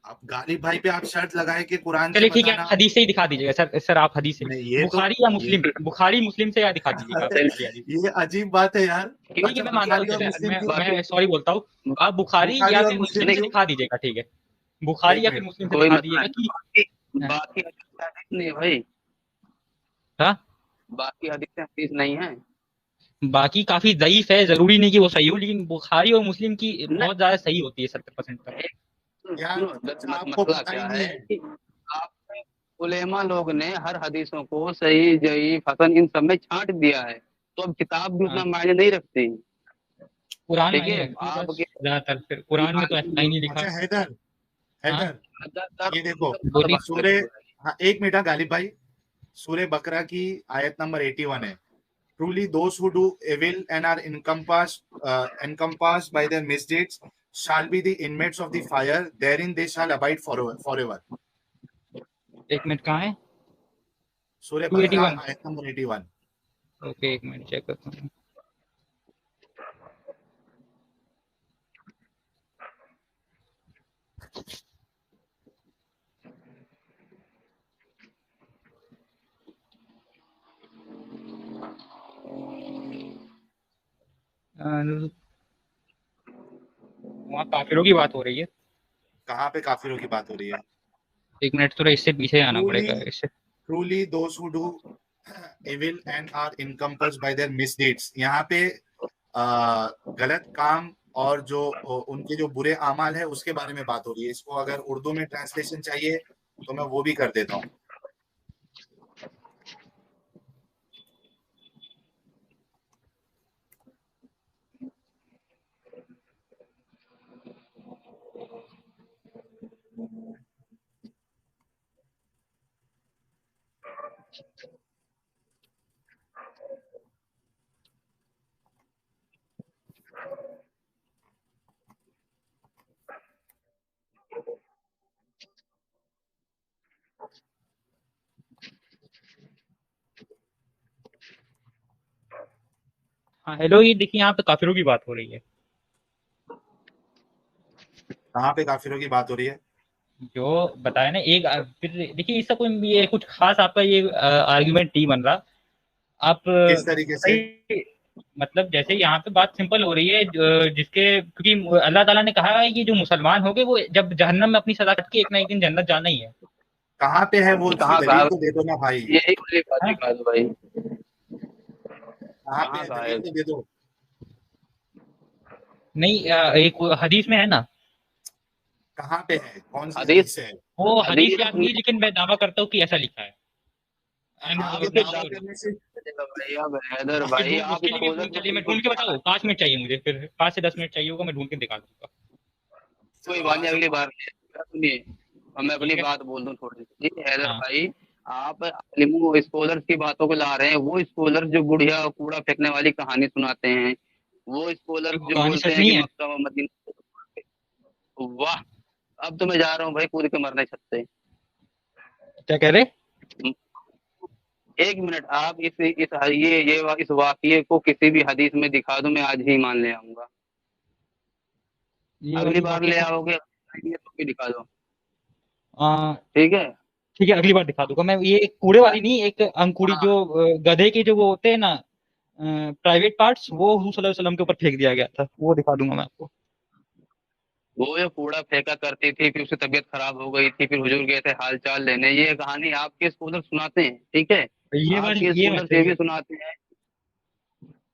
आप गालिब भाई पे आप शर्त लगाए कि कुरान से चलिए ठीक है, आप बताना। हदीस से ही दिखा दीजिएगा सर आप हदीस से, नहीं ये तो बुखारी या ये मुस्लिम, बुखारी मुस्लिम से या दिखा दीजिएगा आप अरे बुखारी हदीस। ये अजीब बात है यार। ठीक है अच्छा मैं मानता हूँ, बुखारी और चलिए मुस्लिम क्यों? मैं सॉरी बोलता हूँ, आप बुखारी बुखारी या और फिर मुस्लिम मुस्लिम से क्यों? दिखा दीजिएगा, ठीक है, बुखारी एक या फिर मिनट, मुस्लिम से कोई दिखा मसला दीजिएगा नहीं, कि बाकी हदीस नहीं है भाई, हाँ बाकी हदीस नहीं है। बाकी काफी ज़ईफ है, जरूरी नहीं कि वो सही हो, लेकिन बुखारी और मुस्लिम की नहीं, बहुत ज्यादा सही होती है 70% तक। यार सुनो, अच्छा आपको मसला पता ही क्या नहीं है है। कि आपने उलेमा लोग ने हर हदीसों को सही जईफ हसन इन सब में छांट दिया है, तो अब किताब भी हाँ उतना मायने नहीं रखती। कुरान ठीक मायने है, रखती है बस आपके ज्यादातर, फिर कुरान में तो ऐसा ही नहीं लिखा। अच्छा हैदर, हाँ हैदर ये देखो, बोलिए। बात सूरे, करते हैं। हाँ एक मिनट, हाँ, गालिब भाई, सूरे बकरा की आयत नंबर 81 है। Truly, those who do evil and are encompassed by their misdeeds shall be the inmates of the fire. Therein they shall abide forever. Forever. एक मिनट कहाँ है? सूरह बकरा 281। आयत नंबर 81। ओके एक मिनट चेक करता हूँ। वहाँ काफिरों की बात हो रही है। कहाँ पे काफिरों की बात हो रही है? एक मिनट थोड़ा इससे पीछे आना Truly, पड़ेगा इससे। truly those who do evil and are encompassed by their misdeeds. यहाँ पे गलत काम और जो उनके जो बुरे अमाल है उसके बारे में बात हो रही है। इसको अगर उर्दू में ट्रांसलेशन चाहिए तो मैं वो भी कर देता हूँ। हाँ हेलो, ये देखिए यहाँ पे काफिरों की बात हो रही है। कहाँ पे काफिरों की बात हो रही है? जो बताया ना एक फिर देखिए इसका कोई ये कुछ खास आपका ये आर्गुमेंट नहीं बन रहा। आप किस तरीके से? बताइए, मतलब जैसे यहाँ पे बात सिंपल हो रही है जिसके, क्योंकि अल्लाह ताला ने कहा है कि जो मुसलमान होंगे वो जब जहन्नम में अपनी सजा कट के एक ना एक दिन जन्नत जाना ही है। कहाँ पे है वो? उसकी कहाँ दलील कहा, तो दे दो ना भाई। यही वाली बात हाँ? दिखा दो भाई, कहाँ पे कहाँ है? कहा है? दलील तो दे दो। नहीं एक हदीस में है ना। कहाँ पे है? कौन सी हदीस, हदीस है? वो हदीस हदीस याद नहीं, लेकिन मैं दावा करता हूँ कि ऐसा लिखा है। आप आपके दावा श्योर। करने से भाई, अब हैदर उसके भाई आप उसके लिए भी स्कॉलर को चलिए मैं बिल्कुल ढूंढ के दिखा बताऊँ, 5 मिनट चाहिए मुझे, फिर 5 से 10 मिनट चाहिए होगा, मैं ढूंढ के दिखा दूंगा। कोई चलो बात नहीं, आ अगली जाओ। बार सुनिए, अब मैं अपनी ठीक है। बात बोल दूं थोड़ी सी। हैदर हाँ भाई, आप आलिमों स्कॉलर्स की बातों को ला रहे हैं, वो स्कॉलर जो गुड़िया और कूड़ा फेंकने वाली कहानी सुनाते हैं, वो स्कॉलर वो जो कहानी बोलते सच हैं कि नहीं है। मक्का व मदीना, वाह, अब तो मैं जा रहा हूँ भाई कूद के मरने छत से। क्या कह रहे? एक मिनट, आप इस वाक्य को किसी भी हदीस में दिखा दो, मैं आज ही मान ले आऊंगा। ये अगली वाली बार वाक्य ले को आओगे तो भी दिखा दो, आ, ठीक है? ठीक है अगली बार दिखा दूंगा मैं। ये कूड़े वाली नहीं, एक अंकुड़ी हाँ, जो गधे के जो वो होते हैं ना प्राइवेट पार्ट्स, वो हुजूर सल्लल्लाहु अलैहि वसल्लम के ऊपर फेंक दिया गया था, वो दिखा दूंगा मैं आपको। वो जो कूड़ा फेंका करती थी, फिर उसकी तबीयत खराब हो गई थी, फिर हुजूर गए थे हाल चाल लेने, ये कहानी आपके स्कॉलर सुनाते हैं, ठीक है? ये वाली आपके ये स्कॉलर वैसे ये ही भी है। सुनाते हैं,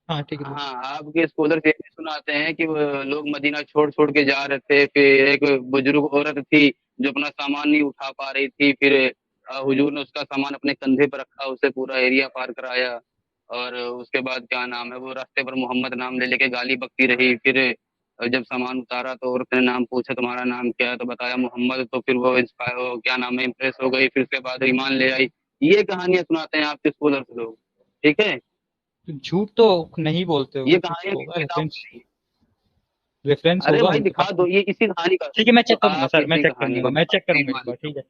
हाँ ठीक है बोलिए। हाँ, आपके स्कॉलर ये भी सुनाते हैं कि वो लोग मदीना छोड़ छोड़ के जा रहे थे, फिर एक बुजुर्ग औरत थी जो अपना सामान नहीं उठा पा रही थी, फिर हुजूर ने उसका सामान अपने कंधे पर रखा, उसे पूरा एरिया पार कराया, और उसके बाद क्या नाम है, वो रास्ते पर मोहम्मद नाम ले लेके गाली बकती रही। फिर जब सामान उतारा तो औरत ने नाम पूछा, तुम्हारा नाम क्या है? तो बताया मोहम्मद। तो फिर वो इंस्पायर हो, क्या नाम है, इम्प्रेस हो गई। फिर उसके बाद ईमान ले आई। ये कहानियां सुनाते हैं आपके स्कॉलर्स लोग, ठीक है? तो झूठ तो नहीं बोलते ये होगे, कुछ कहानियां होगा किस किताब रेफरेंस, में नहीं है। रेफरेंस अरे होगा भाई उनके दिखा पास। दो, ये इसी कहानी का। ठीक है, मैं तो चेक करूंगा आप सर, मैं इसी चेक कर कहानी लूंगा, को मैं चेक नहीं करूंगा एक मान। बार, ठीक है।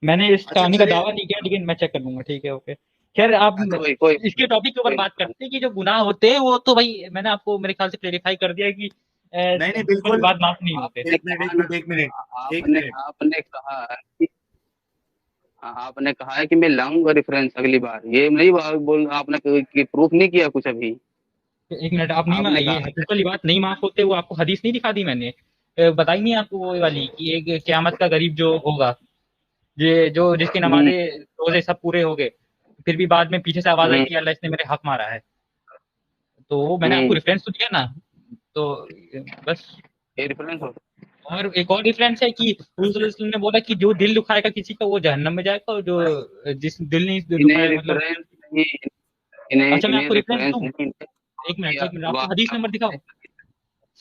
मैंने इस अच्छा कहानी का चलिए। दावा नहीं किया, लेकिन मैं चेक कर लूंगा, ठीक है, ओके। खैर, आप कोई इसके टॉपिक के ऊपर कोई बात मसला नहीं। करते हैं कि जो गुनाह होते हैं वो तो भाई मैंने आपको मेरे ख्याल से क्लेरिफाई कर दिया है कि नहीं नहीं हुक्म के बिल्कुल। बाद माफ नहीं होते। आपने एक मिनट कहा एक ना, मिनट एक मिनट एक आपने मिनट। आपने कहा है कि आपने कहा है कि मैं लाऊंगा रेफरेंस अगली बार। ये नहीं बोल, आपने प्रूफ नहीं किया कुछ अभी। एक मिनट, आप नहीं आपने ये कहा हकीकत वाली बात नहीं माफ होते, वो आपको हदीस नहीं दिखा दी मैंने? बताई नहीं आपको वो वाली कि एक क्यामत का गरीब जो होगा, ये जो जिसकी हम्म, नमाजें रोजे सब पूरे हो गए, फिर भी बाद में पीछे से आवाज आई हम्म, कि अल्लाह इसने मेरे हक मारा है। तो वो मैंने आपको हम्म, रेफरेंस तो दिया ना। तो बस। ये रेफरेंस हो। और एक और रेफरेंस है कि रसूल सल्लल्लाहु अलैहि वसल्लम ने बोला कि जो दिल दुखाएगा किसी का वो जहन्नम में जाएगा, और जो जिस दिल नहीं इन्हें दुखाएगा मतलब। रेफरेंस नहीं, इन्हें अच्छा, मैं इन्हें आपको रेफरेंस रेफरेंस दूं? नहीं। एक मिनट, आपको हदीस वाकया नंबर बोलते दिखाओ।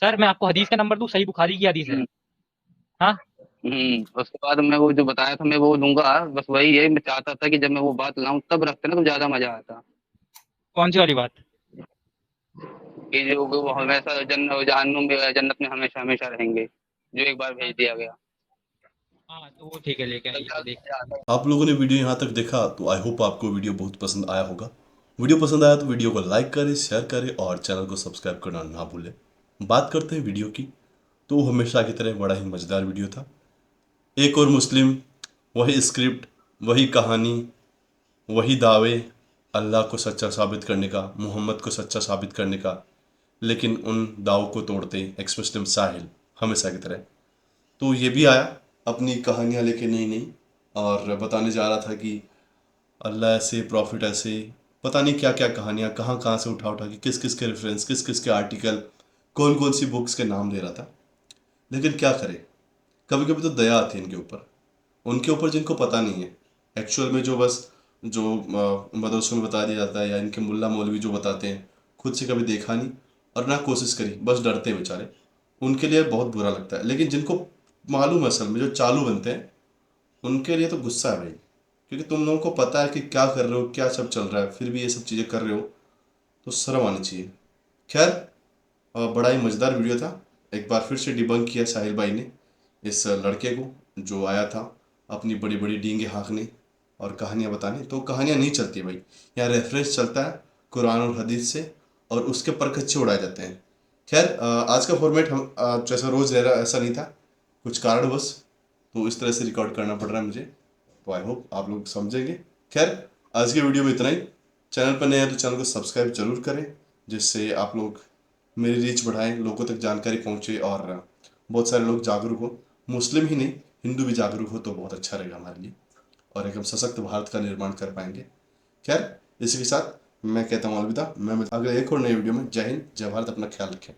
सर, मैं आपको हदीस का नंबर दूं, सही बुखारी की हदीस है। हैं। हाँ। उसके बाद मैं वो जो बताया था मैं वो दूंगा। बस वही है, मैं चाहता था कि जब मैं वो बात लाऊं तब रखते ना तो ज्यादा मजा आता। कौन सी वाली बात? कि जो वो हमेशा जहन्नुम में, जन्नत में हमेशा हमेशा रहेंगे, जो एक बार भेज दिया गया। हाँ, तो वो ठीक है, लेके तब आइए, देख। ज्यादा मजा आता। आप लोगों ने वीडियो यहाँ तक देखा तो आई होप आपको वीडियो बहुत पसंद आया होगा। वीडियो पसंद आया तो वीडियो को लाइक करें, शेयर करें और चैनल को सब्सक्राइब करना ना भूलें। बात करते हैं वीडियो की, तो वो हमेशा की तरह बड़ा ही मज़ेदार वीडियो था। एक और मुस्लिम, वही स्क्रिप्ट, वही कहानी, वही दावे, अल्लाह को सच्चा साबित करने का, मोहम्मद को सच्चा साबित करने का, लेकिन उन दावों को तोड़ते एक्स मुस्लिम साहिल हमेशा की तरह। तो ये भी आया अपनी कहानियाँ लेके नई नई, और बताने जा रहा था कि अल्लाह ऐसे, प्रॉफिट ऐसे, पता नहीं क्या क्या कहानियाँ कहाँ कहाँ से उठा उठा के, किस किस के रेफरेंस, किस किस के आर्टिकल, कौन कौन सी बुक्स के नाम ले रहा था। लेकिन क्या करें, कभी कभी तो दया आती है इनके ऊपर, उनके ऊपर जिनको पता नहीं है एक्चुअल में, जो बस जो मदरसों में बता दिया जाता है, या इनके मुल्ला मौलवी जो बताते हैं, खुद से कभी देखा नहीं और ना कोशिश करी, बस डरते हैं बेचारे, उनके लिए बहुत बुरा लगता है। लेकिन जिनको मालूम है असल में, जो चालू बनते हैं, उनके लिए तो गुस्सा है भाई, क्योंकि तुम लोगों को पता है कि क्या कर रहे हो, क्या सब चल रहा है, फिर भी ये सब चीज़ें कर रहे हो, तो शर्म आनी चाहिए। खैर, बड़ा ही मज़ेदार वीडियो था। एक बार फिर से डिबंक किया साहिल भाई ने इस लड़के को, जो आया था अपनी बड़ी बड़ी डींगे हाँकने और कहानियाँ बताने। तो कहानियाँ नहीं चलती भाई, यहाँ रेफरेंस चलता है कुरान और हदीस से, और उसके परखच्चे उड़ाए जाते हैं। खैर, आज का फॉर्मेट हम जैसा रोज़ रह रहा ऐसा नहीं था, कुछ कारणवश तो इस तरह से रिकॉर्ड करना पड़ रहा है मुझे, तो आई होप आप लोग समझेंगे। खैर, आज की वीडियो में इतना ही। चैनल पर नए हैं तो चैनल को सब्सक्राइब जरूर करें, जिससे आप लोग मेरी रीच बढ़ाएं, लोगों तक जानकारी पहुंचे और बहुत सारे लोग जागरूक हो। मुस्लिम ही नहीं, हिंदू भी जागरूक हो तो बहुत अच्छा रहेगा हमारे लिए, और एक हम सशक्त भारत का निर्माण कर पाएंगे। खैर, इसी के साथ मैं कहता हूँ अलविदा। मैं अगले एक और नई वीडियो में। जय हिंद, जय भारत, अपना ख्याल रखें।